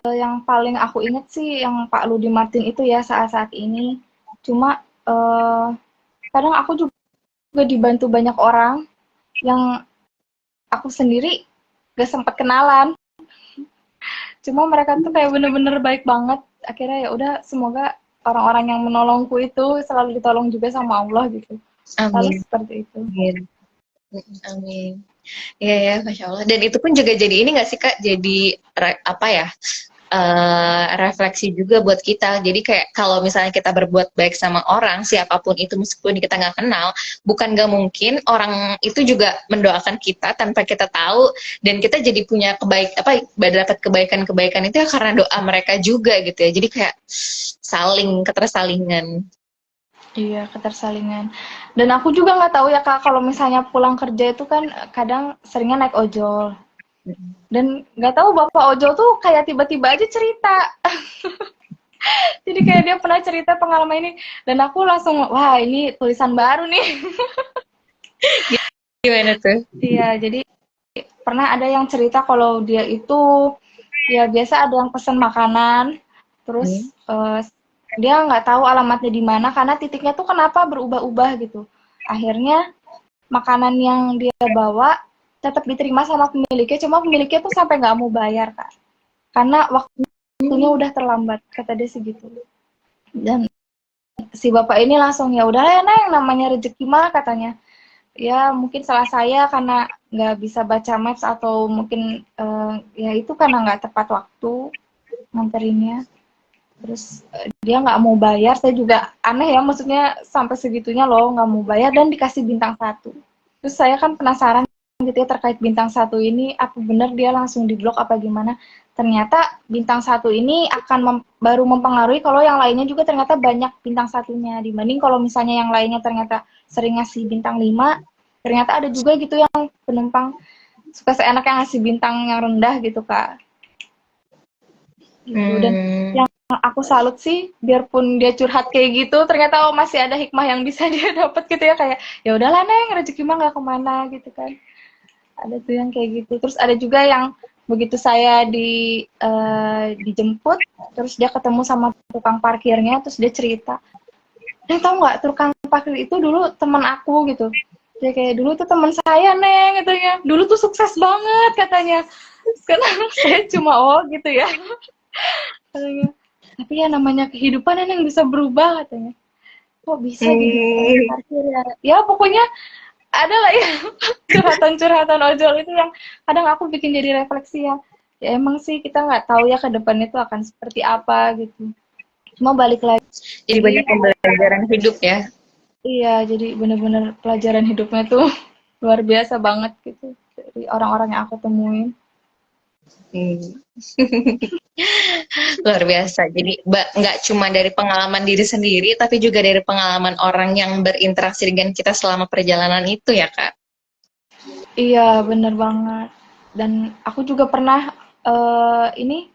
Yang paling aku inget sih yang Pak Ludi Martin itu ya saat-saat ini. Cuma kadang aku juga dibantu banyak orang yang aku sendiri gak sempat kenalan. Cuma mereka tuh kayak bener-bener baik banget. Akhirnya ya udah semoga orang-orang yang menolongku itu selalu ditolong juga sama Allah gitu. Lalu Amin. seperti itu. Amin. Amin. Iya ya, Masya Allah. Dan itu pun juga jadi ini nggak sih Kak, jadi apa ya, refleksi juga buat kita. Jadi kayak kalau misalnya kita berbuat baik sama orang, siapapun itu meskipun kita nggak kenal, bukan nggak mungkin orang itu juga mendoakan kita tanpa kita tahu, dan kita jadi punya dapat kebaikan-kebaikan itu ya karena doa mereka juga gitu ya. Jadi kayak ketersalingan. Iya, ketersalingan. Dan aku juga nggak tahu ya Kak, kalau misalnya pulang kerja itu kan kadang seringnya naik ojol. Dan nggak tahu Bapak ojol tuh kayak tiba-tiba aja cerita. Jadi kayak dia pernah cerita pengalaman ini. Dan aku langsung, wah ini tulisan baru nih. Gimana tuh? Iya, jadi pernah ada yang cerita kalau dia itu, ya biasa ada yang pesan makanan, terus dia nggak tahu alamatnya di mana karena titiknya tuh kenapa berubah-ubah gitu. Akhirnya makanan yang dia bawa tetap diterima sama pemiliknya, cuma pemiliknya tuh sampai nggak mau bayar Kak, karena waktunya udah terlambat, kata dia segitu. Dan si bapak ini langsung ya udah ya Neng, namanya rezeki mah katanya. Ya mungkin salah saya karena nggak bisa baca maps atau mungkin ya itu karena nggak tepat waktu nganterinnya. Terus dia nggak mau bayar, saya juga aneh ya, maksudnya sampai segitunya loh nggak mau bayar dan dikasih bintang 1. Terus saya kan penasaran gitu ya terkait bintang satu ini, apa benar dia langsung diblok apa gimana. Ternyata bintang satu ini akan baru mempengaruhi kalau yang lainnya juga ternyata banyak bintang satunya, dibanding kalau misalnya yang lainnya ternyata sering ngasih bintang 5, ternyata ada juga gitu yang penumpang suka seenaknya ngasih bintang yang rendah gitu Kak. Gitu. Dan yang aku salut sih, biarpun dia curhat kayak gitu, ternyata masih ada hikmah yang bisa dia dapat gitu ya, kayak ya udahlah Neng, rezeki mah nggak kemana gitu kan. Ada tuh yang kayak gitu. Terus ada juga yang begitu saya dijemput, terus dia ketemu sama tukang parkirnya, terus dia cerita, Neng tahu nggak tukang parkir itu dulu teman aku gitu. Dia kayak dulu tuh teman saya Neng katanya. Dulu tuh sukses banget katanya. Sekarang saya cuma gitu ya. Katanya. Tapi ya namanya kehidupan Neng bisa berubah katanya. Kok bisa jadi tukang parkir ya? Ya pokoknya ada lah ya curhatan-curhatan ojol itu yang kadang aku bikin jadi refleksi ya. Ya emang sih kita nggak tahu ya ke depan itu akan seperti apa gitu. Cuma balik lagi. Jadi banyak pembelajaran hidup ya. Iya, jadi bener-bener pelajaran hidupnya tuh luar biasa banget gitu dari orang-orang yang aku temuin. Luar biasa. Jadi nggak cuma dari pengalaman diri sendiri, tapi juga dari pengalaman orang yang berinteraksi dengan kita selama perjalanan itu ya, Kak. Iya, bener banget. Dan aku juga pernah ini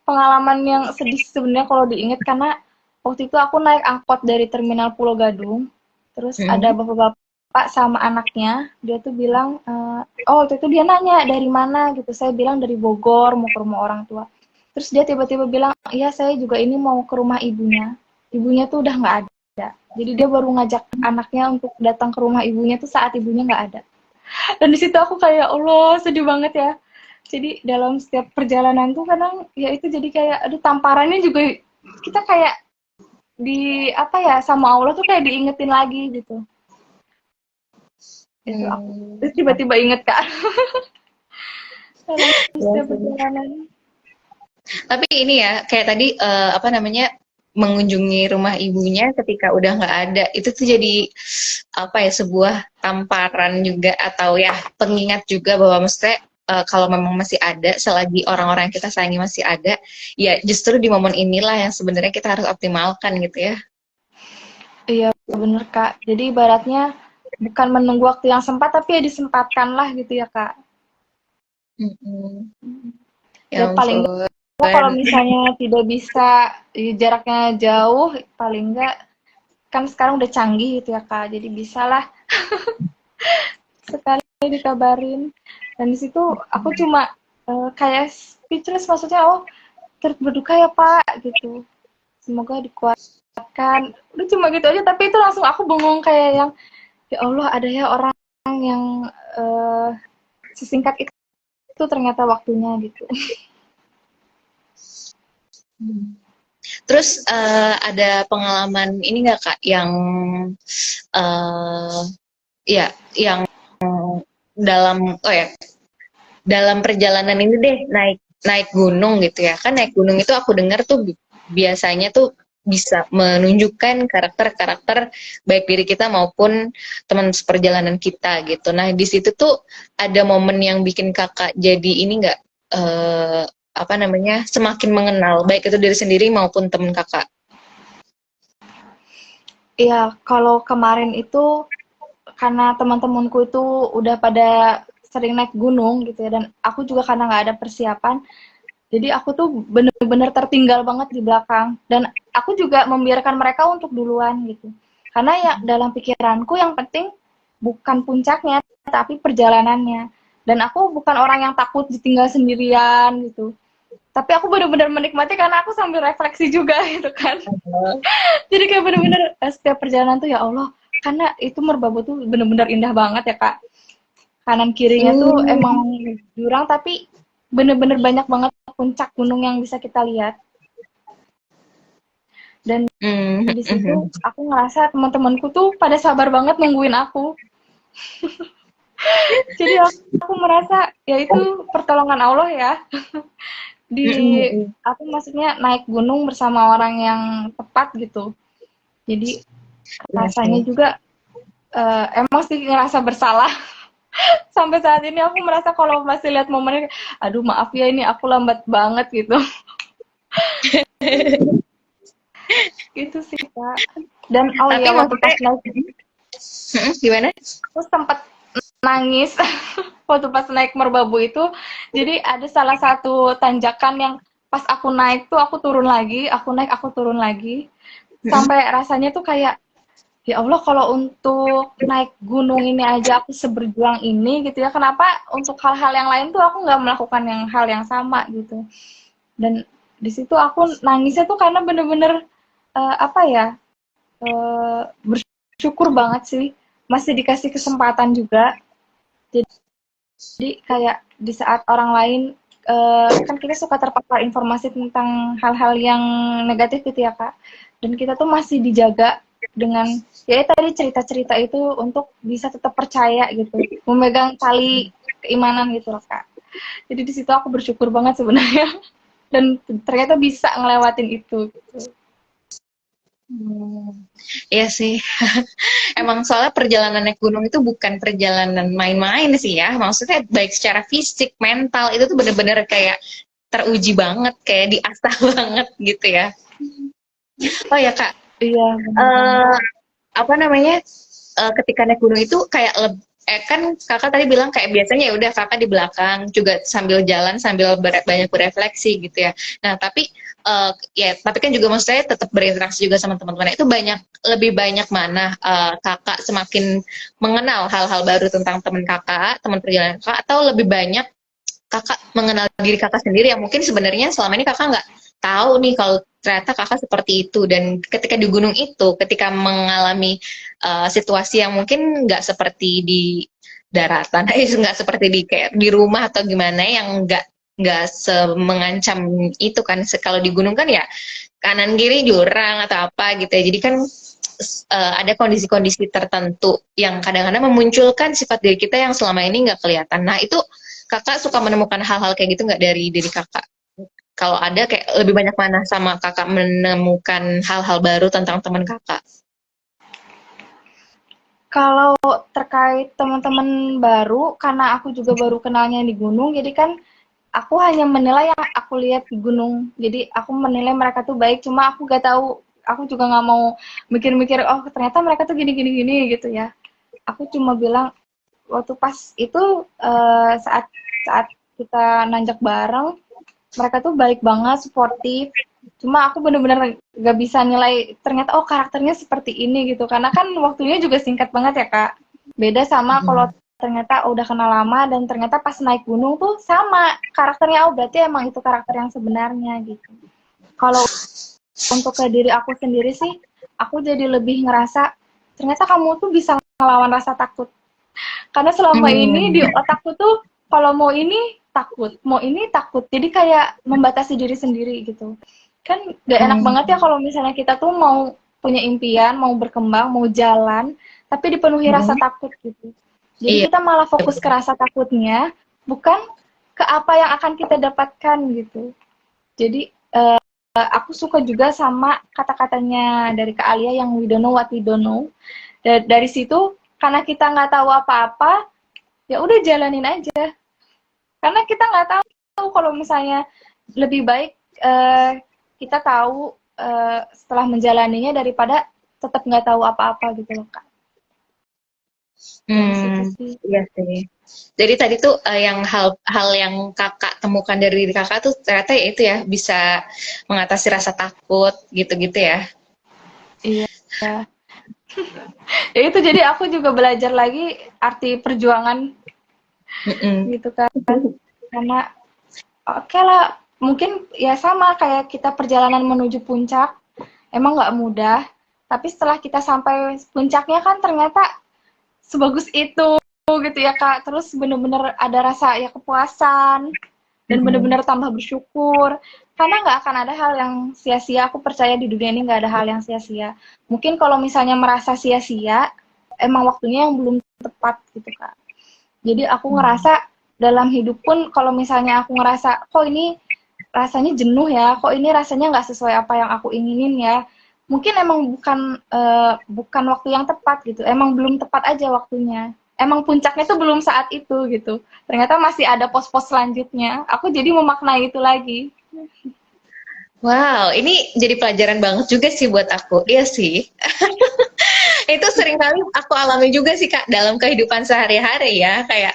pengalaman yang sedih sebenarnya kalau diingat, karena waktu itu aku naik angkot dari Terminal Pulau Gadung, terus ada bapak-bapak sama anaknya, dia tuh bilang, waktu itu dia nanya dari mana gitu, saya bilang dari Bogor mau ke rumah orang tua. Terus dia tiba-tiba bilang, iya saya juga ini mau ke rumah ibunya tuh udah nggak ada. Jadi dia baru ngajak anaknya untuk datang ke rumah ibunya tuh saat ibunya nggak ada. Dan di situ aku kayak Allah sedih banget ya. Jadi dalam setiap perjalanan tuh kadang ya itu jadi kayak aduh tamparannya juga kita kayak di apa ya sama Allah tuh kayak diingetin lagi gitu. Itu aku terus tiba-tiba inget Kak. Dalam setiap perjalanan. Tapi ini ya kayak tadi apa namanya mengunjungi rumah ibunya ketika udah nggak ada, itu tuh jadi apa ya, sebuah tamparan juga atau ya pengingat juga bahwa mesti kalau memang masih ada, selagi orang-orang yang kita sayangi masih ada, ya justru di momen inilah yang sebenarnya kita harus optimalkan gitu ya. Iya bener Kak. Jadi ibaratnya bukan menunggu waktu yang sempat, tapi ya disempatkan lah gitu ya Kak. Ya Paling ampun. kalau misalnya tidak bisa jaraknya jauh, paling enggak kan sekarang udah canggih gitu ya Kak, jadi bisalah sekali dikabarin. Dan di situ aku cuma kayak speechless, maksudnya turut berduka ya Pak gitu, semoga dikuatkan, udah cuma gitu aja. Tapi itu langsung aku bengong kayak yang ya Allah, ada ya orang yang sesingkat itu ternyata waktunya gitu. Terus ada pengalaman ini nggak Kak yang ya yang dalam dalam perjalanan ini deh, naik gunung gitu ya kan, naik gunung itu aku dengar tuh biasanya tuh bisa menunjukkan karakter-karakter baik diri kita maupun teman seperjalanan kita gitu. Nah di situ tuh ada momen yang bikin Kakak jadi ini nggak, apa namanya, semakin mengenal baik itu diri sendiri maupun teman Kakak? Iya, kalau kemarin itu karena teman-temanku itu udah pada sering naik gunung gitu ya, dan aku juga karena nggak ada persiapan, jadi aku tuh bener-bener tertinggal banget di belakang, dan aku juga membiarkan mereka untuk duluan gitu, karena ya dalam pikiranku yang penting bukan puncaknya tapi perjalanannya, dan aku bukan orang yang takut ditinggal sendirian gitu, tapi aku bener-bener menikmati karena aku sambil refleksi juga gitu kan. Jadi kayak bener-bener setiap perjalanan tuh ya Allah, karena itu Merbabu tuh bener-bener indah banget ya Kak, kanan kirinya tuh emang jurang tapi bener-bener banyak banget puncak gunung yang bisa kita lihat. Dan di situ aku ngerasa teman-temanku tuh pada sabar banget nungguin aku. Jadi aku merasa ya itu pertolongan Allah ya. Aku maksudnya naik gunung bersama orang yang tepat gitu. Jadi rasanya juga emang sih ngerasa bersalah. Sampai saat ini aku merasa kalau masih lihat momennya, aduh maaf ya ini aku lambat banget gitu. Itu sih Kak. Dan oh Tapi iya waktu pas maksudnya, naik gimana? aku sempat nangis waktu pas naik merbabu itu. Jadi ada salah satu tanjakan yang pas aku naik tuh aku turun lagi, aku naik aku turun lagi. Mm-mm. Sampai rasanya tuh kayak ya Allah kalau untuk naik gunung ini aja aku seberjuang ini gitu ya. Kenapa untuk hal-hal yang lain tuh aku nggak melakukan hal yang sama gitu. Dan di situ aku nangisnya tuh karena bener-bener apa ya bersyukur banget sih masih dikasih kesempatan juga. Jadi kayak di saat orang lain kan kita suka terpapar informasi tentang hal-hal yang negatif gitu ya Kak. Dan kita tuh masih dijaga dengan ya tadi cerita-cerita itu untuk bisa tetap percaya gitu, memegang tali keimanan gitu loh Kak. Jadi di situ aku bersyukur banget sebenarnya dan ternyata bisa ngelewatin itu. Gitu. Iya sih. Emang soalnya perjalanan naik gunung itu bukan perjalanan main-main sih ya. Maksudnya baik secara fisik, mental itu tuh bener-bener kayak teruji banget, kayak diasah banget gitu ya. Oh ya Kak, Iya benar banget. eh apa namanya? Ketika naik gunung itu kayak kan kakak tadi bilang kayak biasanya ya udah kakak di belakang juga sambil jalan sambil banyak berefleksi gitu ya. Nah tapi ya tapi kan juga maksud saya tetap berinteraksi juga sama teman-teman. Itu lebih banyak mana kakak semakin mengenal hal-hal baru tentang teman kakak, teman perjalanan kakak, atau lebih banyak kakak mengenal diri kakak sendiri yang mungkin sebenarnya selama ini kakak nggak tahu nih kalau ternyata kakak seperti itu, dan ketika di gunung itu ketika mengalami situasi yang mungkin nggak seperti di daratan, nggak seperti di kayak di rumah atau gimana yang nggak semengancam itu kan. Kalau di gunung kan ya kanan kiri jurang atau apa gitu ya, jadi kan ada kondisi-kondisi tertentu yang kadang-kadang memunculkan sifat diri kita yang selama ini nggak kelihatan. Nah itu kakak suka menemukan hal-hal kayak gitu nggak dari diri kakak? Kalau ada kayak lebih banyak mana sama kakak menemukan hal-hal baru tentang teman kakak? Kalau terkait teman-teman baru, karena aku juga baru kenalnya di gunung, jadi kan aku hanya menilai yang aku lihat di gunung. Jadi aku menilai mereka tuh baik, cuma aku gak tahu, aku juga nggak mau mikir-mikir, oh ternyata mereka tuh gini-gini gitu ya. Aku cuma bilang waktu pas itu saat saat kita nanjak bareng, mereka tuh baik banget, suportif. Cuma aku bener-bener gak bisa nilai ternyata oh karakternya seperti ini gitu. Karena kan waktunya juga singkat banget ya Kak. Beda sama kalau ternyata udah kenal lama dan ternyata pas naik gunung tuh sama karakternya. Oh berarti emang itu karakter yang sebenarnya gitu. Kalau untuk ke diri aku sendiri sih, aku jadi lebih ngerasa ternyata kamu tuh bisa ngelawan rasa takut. Karena selama ini di Hmm. otakku tuh kalau mau ini takut, mau ini takut. Jadi kayak membatasi diri sendiri gitu. Kan gak enak Hmm. banget ya kalau misalnya kita tuh mau punya impian, mau berkembang, mau jalan, tapi dipenuhi rasa Hmm. takut gitu. Jadi Iya. kita malah fokus ke rasa takutnya, bukan ke apa yang akan kita dapatkan gitu. Jadi aku suka juga sama kata-katanya dari Kak Alia yang we don't know what we don't know. Dari situ karena kita nggak tahu apa-apa, ya udah jalanin aja. Karena kita nggak tahu kalau misalnya lebih baik kita tahu setelah menjalaninya daripada tetap nggak tahu apa-apa gitu loh Kak. Dari situ Hmm. sih. Iya sih. Jadi tadi tuh yang hal yang kakak temukan dari diri kakak tuh ternyata ya itu ya bisa mengatasi rasa takut gitu-gitu ya. Iya. Ya itu jadi aku juga belajar lagi arti perjuangan Mm-mm. gitu kan. Karena oke lah, mungkin ya sama kayak kita perjalanan menuju puncak, emang nggak mudah, tapi setelah kita sampai puncaknya kan ternyata sebagus itu gitu ya Kak. Terus bener-bener ada rasa ya kepuasan dan Mm-mm. bener-bener tambah bersyukur. Karena nggak akan ada hal yang sia-sia. Aku percaya di dunia ini nggak ada hal yang sia-sia. Mungkin kalau misalnya merasa sia-sia, emang waktunya yang belum tepat gitu Kak. Jadi aku ngerasa dalam hidup pun kalau misalnya aku ngerasa kok ini rasanya jenuh ya, kok ini rasanya nggak sesuai apa yang aku inginin ya, mungkin emang bukan waktu yang tepat gitu, emang belum tepat aja waktunya. emang puncaknya tuh belum saat itu gitu. Ternyata masih ada pos-pos selanjutnya. Aku jadi memaknai itu lagi. Wow, ini jadi pelajaran banget juga sih buat aku. Iya sih. Itu sering kali aku alami juga sih Kak dalam kehidupan sehari-hari ya, kayak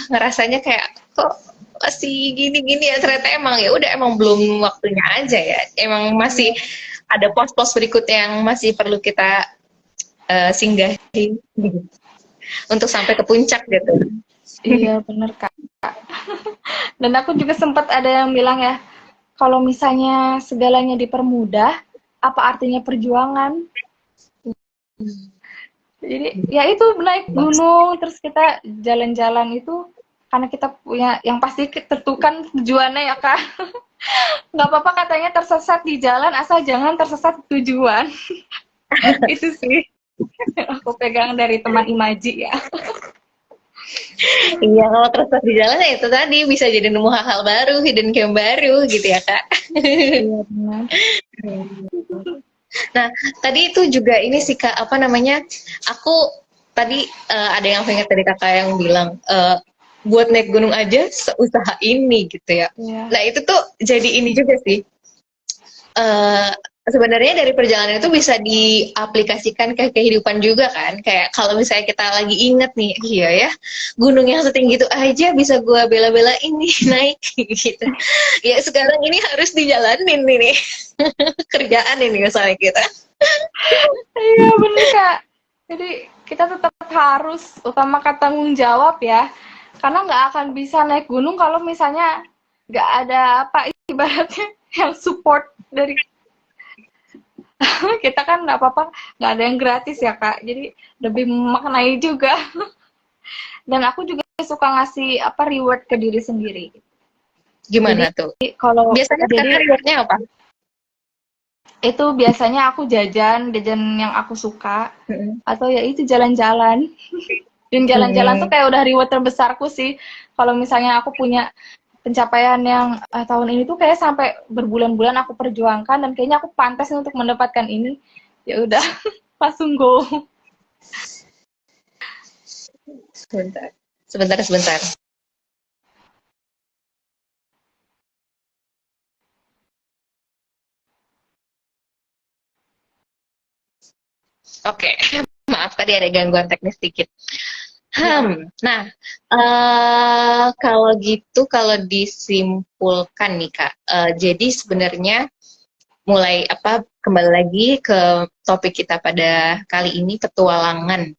ngerasanya kayak kok masih gini-gini ya, ternyata emang ya udah emang belum waktunya aja ya. Emang masih ada pos-pos berikutnya yang masih perlu kita singgahi untuk sampai ke puncak gitu. Iya, bener Kak. Dan aku juga sempat ada yang bilang ya, kalau misalnya segalanya dipermudah, apa artinya perjuangan? Jadi ya itu naik gunung, terus kita jalan-jalan itu karena kita punya yang pasti tentukan tujuannya ya Kak. Nggak apa-apa katanya tersesat di jalan asal jangan tersesat di tujuan. Itu sih yang aku pegang dari teman Imaji ya. Iya, kalau terus di jalan ya itu tadi bisa jadi nemu hal-hal baru, hidden gem baru gitu ya Kak. Iya benar. Nah, tadi itu juga ini sih Kak, apa namanya? Aku tadi ada yang pengen tadi Kakak yang bilang buat naik gunung aja seusaha ini gitu ya. Iya. Nah, itu tuh jadi ini juga sih. eh Sebenarnya dari perjalanan itu bisa diaplikasikan ke kehidupan juga kan. Kayak kalau misalnya kita lagi inget nih, iya ya, gunung yang setinggi itu aja bisa gue bela-belain nih naik gitu. Ya sekarang ini harus dijalanin nih kerjaan ini misalnya kita. Iya bener Kak. Jadi kita tetap harus utamakan tanggung jawab ya. Karena nggak akan bisa naik gunung kalau misalnya nggak ada apa ibaratnya yang support dari kita kan nggak apa-apa, nggak ada yang gratis ya Kak. Jadi lebih memaknai juga. Dan aku juga suka ngasih apa reward ke diri sendiri. Gimana Jadi tuh? kalau Biasanya jadi sekarang rewardnya apa? itu biasanya aku jajan yang aku suka atau ya itu jalan-jalan. Dan jalan-jalan tuh kayak udah reward terbesarku sih. Kalau misalnya aku punya pencapaian yang tahun ini tuh kayak sampai berbulan-bulan aku perjuangkan dan kayaknya aku pantas untuk mendapatkan ini. Ya udah, langsung go. Sebentar. Sebentar. Oke, maaf tadi ada gangguan teknis sedikit. Nah, kalau gitu, kalau disimpulkan nih Kak, jadi sebenarnya mulai kembali lagi ke topik kita pada kali ini, petualangan.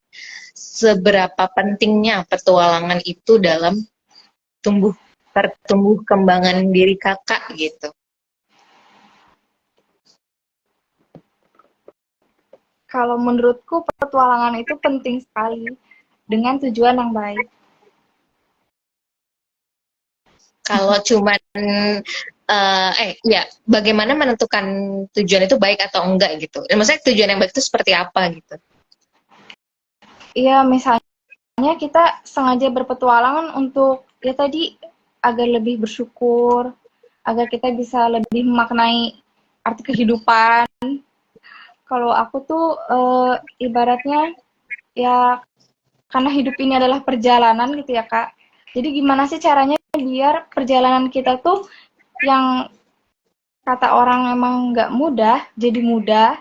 Seberapa pentingnya petualangan itu dalam pertumbuh kembangan diri Kakak gitu? Kalau menurutku petualangan itu penting sekali dengan tujuan yang baik. Kalau cuman ya bagaimana menentukan tujuan itu baik atau enggak gitu? Dan maksudnya tujuan yang baik itu seperti apa gitu? Iya, misalnya kita sengaja berpetualangan untuk ya tadi agar lebih bersyukur, agar kita bisa lebih memaknai arti kehidupan. Kalau aku tuh ibaratnya ya karena hidup ini adalah perjalanan gitu ya Kak. Jadi gimana sih caranya biar perjalanan kita tuh yang kata orang emang nggak mudah jadi mudah,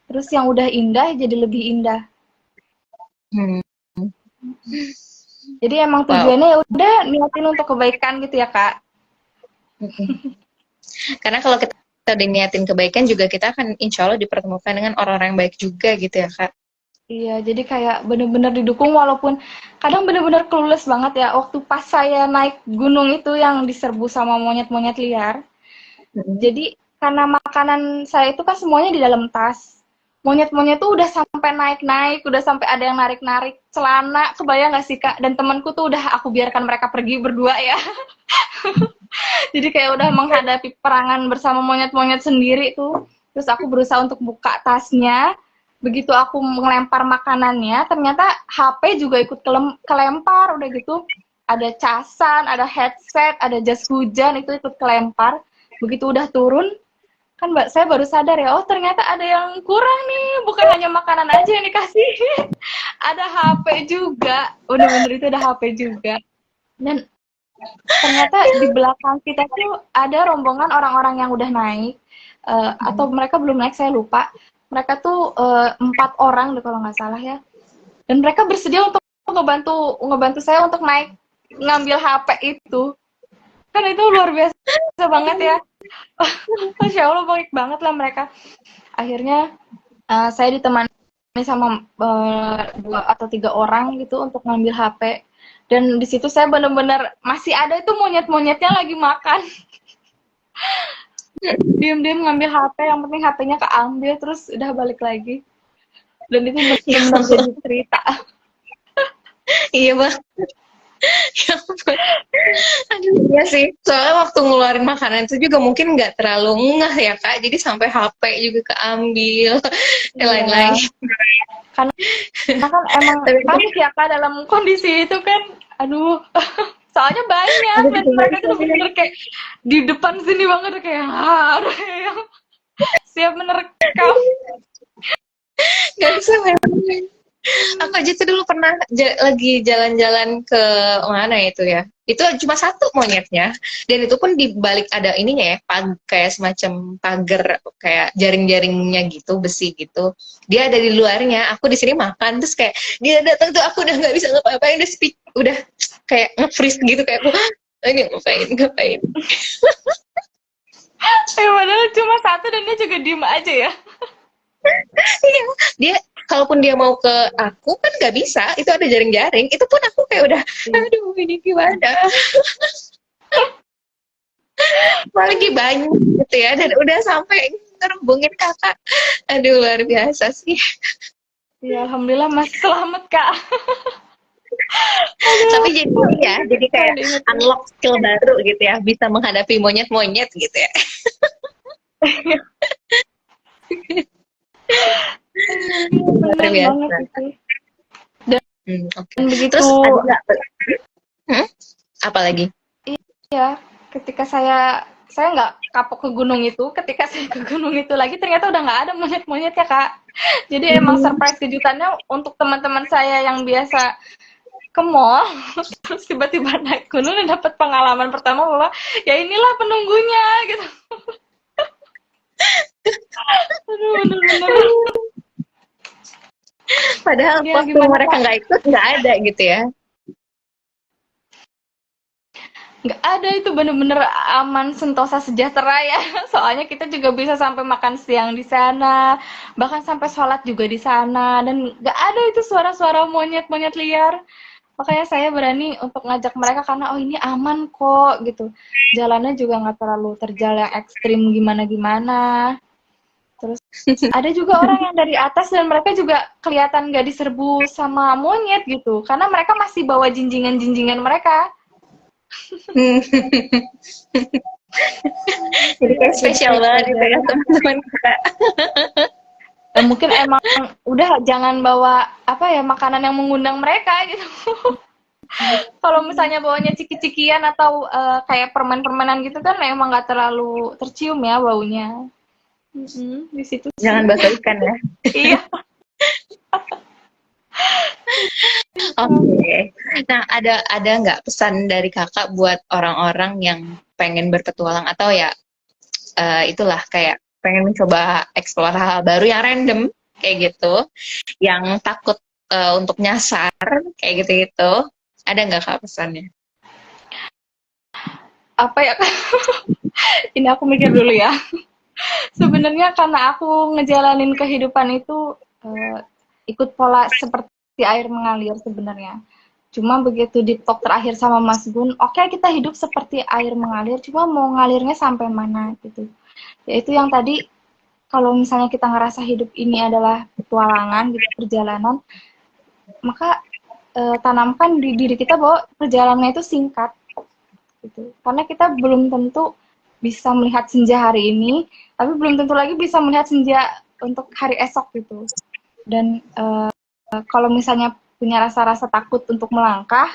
terus yang udah indah jadi lebih indah. Jadi emang tujuannya ya udah niatin untuk kebaikan gitu ya Kak. Karena kalau kita udah niatin kebaikan juga kita akan insya Allah dipertemukan dengan orang-orang yang baik juga gitu ya Kak. Iya, jadi kayak bener-bener didukung walaupun kadang bener-bener clueless banget ya. Waktu pas saya naik gunung itu yang diserbu sama monyet-monyet liar. Jadi karena makanan saya itu kan semuanya di dalam tas. Monyet-monyet tuh udah sampai naik-naik, udah sampai ada yang narik-narik celana, kebayang gak sih Kak? Dan temanku tuh udah aku biarkan mereka pergi berdua ya. Jadi kayak udah menghadapi perangan bersama monyet-monyet sendiri tuh. Terus aku berusaha untuk buka tasnya. Begitu aku melempar makanannya, ternyata HP juga ikut kelempar. Udah gitu ada casan, ada headset, ada jas hujan, itu ikut kelempar. Begitu udah turun, kan Mbak, saya baru sadar ya, oh ternyata ada yang kurang nih, bukan hanya makanan aja yang dikasih, ada HP juga, bener-bener itu ada HP juga. Dan ternyata di belakang kita tuh ada rombongan orang-orang yang udah naik, atau mereka belum naik, saya lupa. Mereka tuh 4 orang deh kalau nggak salah ya. Dan mereka bersedia untuk ngebantu saya untuk naik ngambil HP itu. Kan itu luar biasa banget ya. Masya Allah, baik banget lah mereka. Akhirnya saya ditemani sama 2 atau 3 orang gitu untuk ngambil HP. Dan di situ saya benar-benar masih ada itu monyet-monyetnya lagi makan. Diam-diam ngambil HP, yang penting HP-nya keambil terus udah balik lagi. Dan itu benar-benar jadi cerita. Iya bang. Ya ampun. Aduh, iya sih. Soalnya waktu ngeluarin makanan itu juga mungkin nggak terlalu ngeh ya kak. Jadi sampai HP juga keambil. Dan lain-lain. Karena kan emang panik ya kak dalam kondisi itu kan. Aduh. Soalnya banyak dan mereka tuh bener-bener kayak di depan sini banget kayak ada yang siap menerkam. Gak bisa memang. Aku aja tuh dulu pernah lagi jalan-jalan ke mana itu ya. Itu cuma satu monyetnya. Dan itu pun di balik ada ininya ya, kayak semacam pagar kayak jaring-jaringnya gitu, besi gitu. Dia ada di luarnya, aku di sini makan terus kayak dia datang tuh aku udah nggak bisa ngapa-ngapain, udah kayak nge-freeze gitu kayak ini ngapain. Padahal cuma satu dan dia juga diem aja ya. Iya, dia kalaupun dia mau ke aku kan nggak bisa, itu ada jaring-jaring. Itu pun aku kayak udah, aduh ini gimana? Apalagi banyak gitu ya, dan udah sampai ngerembungin kakak. Aduh luar biasa sih. Ya alhamdulillah masih selamat kak. Tapi jadi ya, jadi kayak unlock skill baru gitu ya, bisa menghadapi monyet-monyet gitu ya. Luar Bener biasa. banget itu. Okay. Dan begitu. Terus ada nggak? Apa lagi? Iya, ketika saya nggak kapok ke gunung itu, ketika saya ke gunung itu lagi ternyata udah nggak ada monyet-monyet ya kak. Jadi emang surprise kejutannya untuk teman-teman saya yang biasa ke mall, terus tiba-tiba naik gunung dan dapat pengalaman pertama bahwa ya inilah penunggunya gitu. Aduh, bener-bener. Padahal Ya, waktu gimana, mereka Kak? nggak ikut nggak ada gitu ya. Nggak ada, itu bener-bener aman, sentosa, sejahtera ya. Soalnya kita juga bisa sampai makan siang di sana, bahkan sampai sholat juga di sana, dan nggak ada itu suara-suara monyet-monyet liar. Makanya saya berani untuk ngajak mereka karena oh ini aman kok gitu. Jalannya juga nggak terlalu terjal yang ekstrim gimana-gimana. Terus ada juga orang yang dari atas dan mereka juga kelihatan nggak diserbu sama monyet gitu, karena mereka masih bawa jinjingan-jinjingan mereka. Jadi kayak spesial banget gitu ya teman-teman kita. Dan mungkin emang udah jangan bawa apa ya makanan yang mengundang mereka gitu. Kalau misalnya bawanya ciki-cikian atau kayak permen-permenan gitu kan emang nggak terlalu tercium ya baunya. Di situ sih. Jangan bakso ikan ya. Iya. Oke. Nah, ada nggak pesan dari kakak buat orang-orang yang pengen berpetualang atau ya itulah kayak pengen mencoba eksplor hal baru yang random kayak gitu, yang takut untuk nyasar kayak gitu-gitu. Ada nggak kak pesannya? Apa ya? Ini aku mikir dulu ya. Sebenarnya karena aku ngejalanin kehidupan itu ikut pola seperti air mengalir sebenarnya. Cuma begitu di talk terakhir sama Mas Gun, oke, kita hidup seperti air mengalir, cuma mau ngalirnya sampai mana gitu. Yaitu yang tadi, kalau misalnya kita ngerasa hidup ini adalah petualangan gitu, perjalanan, maka tanamkan di diri kita bahwa perjalanannya itu singkat gitu. Karena kita belum tentu bisa melihat senja hari ini, tapi belum tentu lagi bisa melihat senja untuk hari esok gitu. Dan kalau misalnya punya rasa-rasa takut untuk melangkah,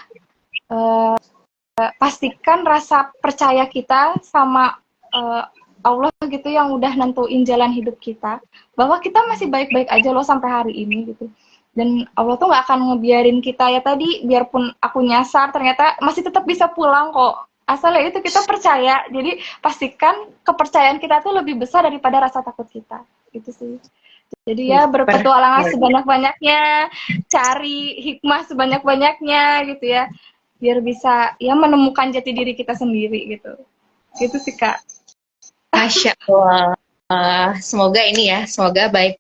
pastikan rasa percaya kita sama Allah gitu yang udah nentuin jalan hidup kita, bahwa kita masih baik-baik aja loh sampai hari ini gitu. Dan Allah tuh nggak akan ngebiarin kita ya tadi, biarpun aku nyasar ternyata masih tetap bisa pulang kok. Asalnya itu kita percaya, jadi pastikan kepercayaan kita tuh lebih besar daripada rasa takut kita. Itu sih. Jadi ya berpetualangan sebanyak-banyaknya, cari hikmah sebanyak-banyaknya gitu ya, biar bisa ya menemukan jati diri kita sendiri gitu. Gitu sih Kak. Masya Allah. Semoga ini ya, semoga baik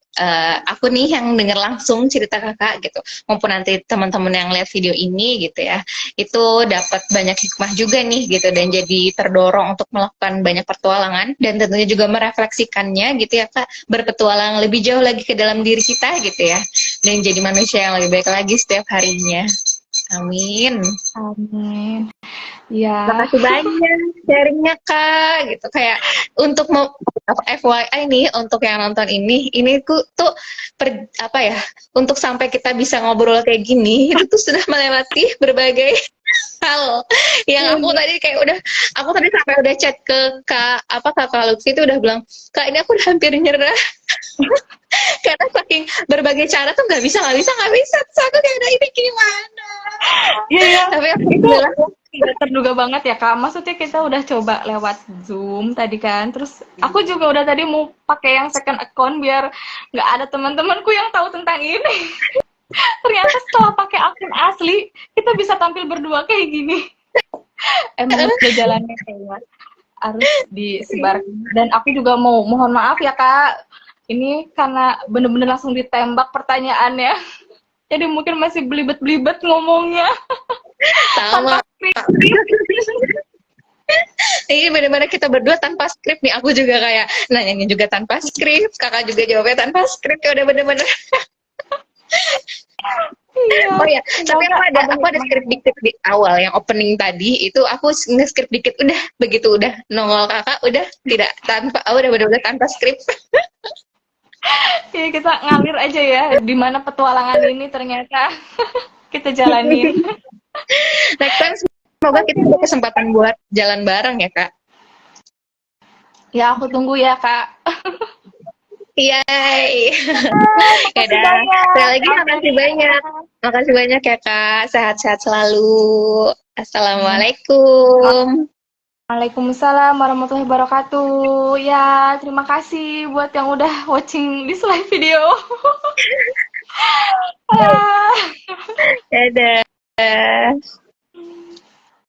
aku nih yang denger langsung cerita kakak gitu, maupun nanti teman-teman yang lihat video ini gitu ya, itu dapat banyak hikmah juga nih gitu, dan jadi terdorong untuk melakukan banyak pertualangan, dan tentunya juga merefleksikannya gitu ya kak, berpetualang lebih jauh lagi ke dalam diri kita gitu ya, dan jadi manusia yang lebih baik lagi setiap harinya. Amin. Amin. Ya. Makasih banyak sharingnya kak gitu, kayak untuk FYI nih untuk yang nonton ini tuh apa ya, untuk sampai kita bisa ngobrol kayak gini itu tuh sudah melewati berbagai hal yang aku tadi kayak aku tadi sampai udah chat ke kakak Lutfi itu udah bilang, kak ini aku udah hampir nyerah karena saking berbagai cara tuh nggak bisa terus aku kayak udah ini gimana. Iya, Tapi aku itu bilang tidak terduga banget ya Kak. Maksudnya kita udah coba lewat Zoom tadi kan. Terus aku juga udah tadi mau pakai yang second account biar nggak ada teman-temanku yang tahu tentang ini. Ternyata setelah pakai akun asli, kita bisa tampil berdua kayak gini. Emang udah jalannya kayak harus disebar. Dan aku juga mau mohon maaf ya Kak. Ini karena bener-bener langsung ditembak pertanyaannya. Jadi mungkin masih belibet-belibet ngomongnya. sama. Tanpa skrip. Ini benar-benar kita berdua tanpa skrip nih. Aku juga kayak nanyanya juga tanpa skrip, kakak juga jawabnya tanpa skrip. Ya udah bener-bener. Iya. Oh ya, tapi aku ada skrip dikit di awal yang opening tadi itu aku nge-skrip dikit, udah begitu udah nongol kakak udah tidak tanpa, udah benar-benar tanpa skrip. Iya, kita ngalir aja ya di mana petualangan ini ternyata kita jalanin. Next time semoga kita ada kesempatan buat jalan bareng ya kak. Ya aku tunggu ya Kak. Yay. Ya Makasih udah. banyak. Sekali lagi makasih banyak. Makasih banyak ya kak. Sehat-sehat selalu. Assalamualaikum. Waalaikumsalam warahmatullahi wabarakatuh. Ya, terima kasih buat yang udah watching this live video. Ah. Dadah.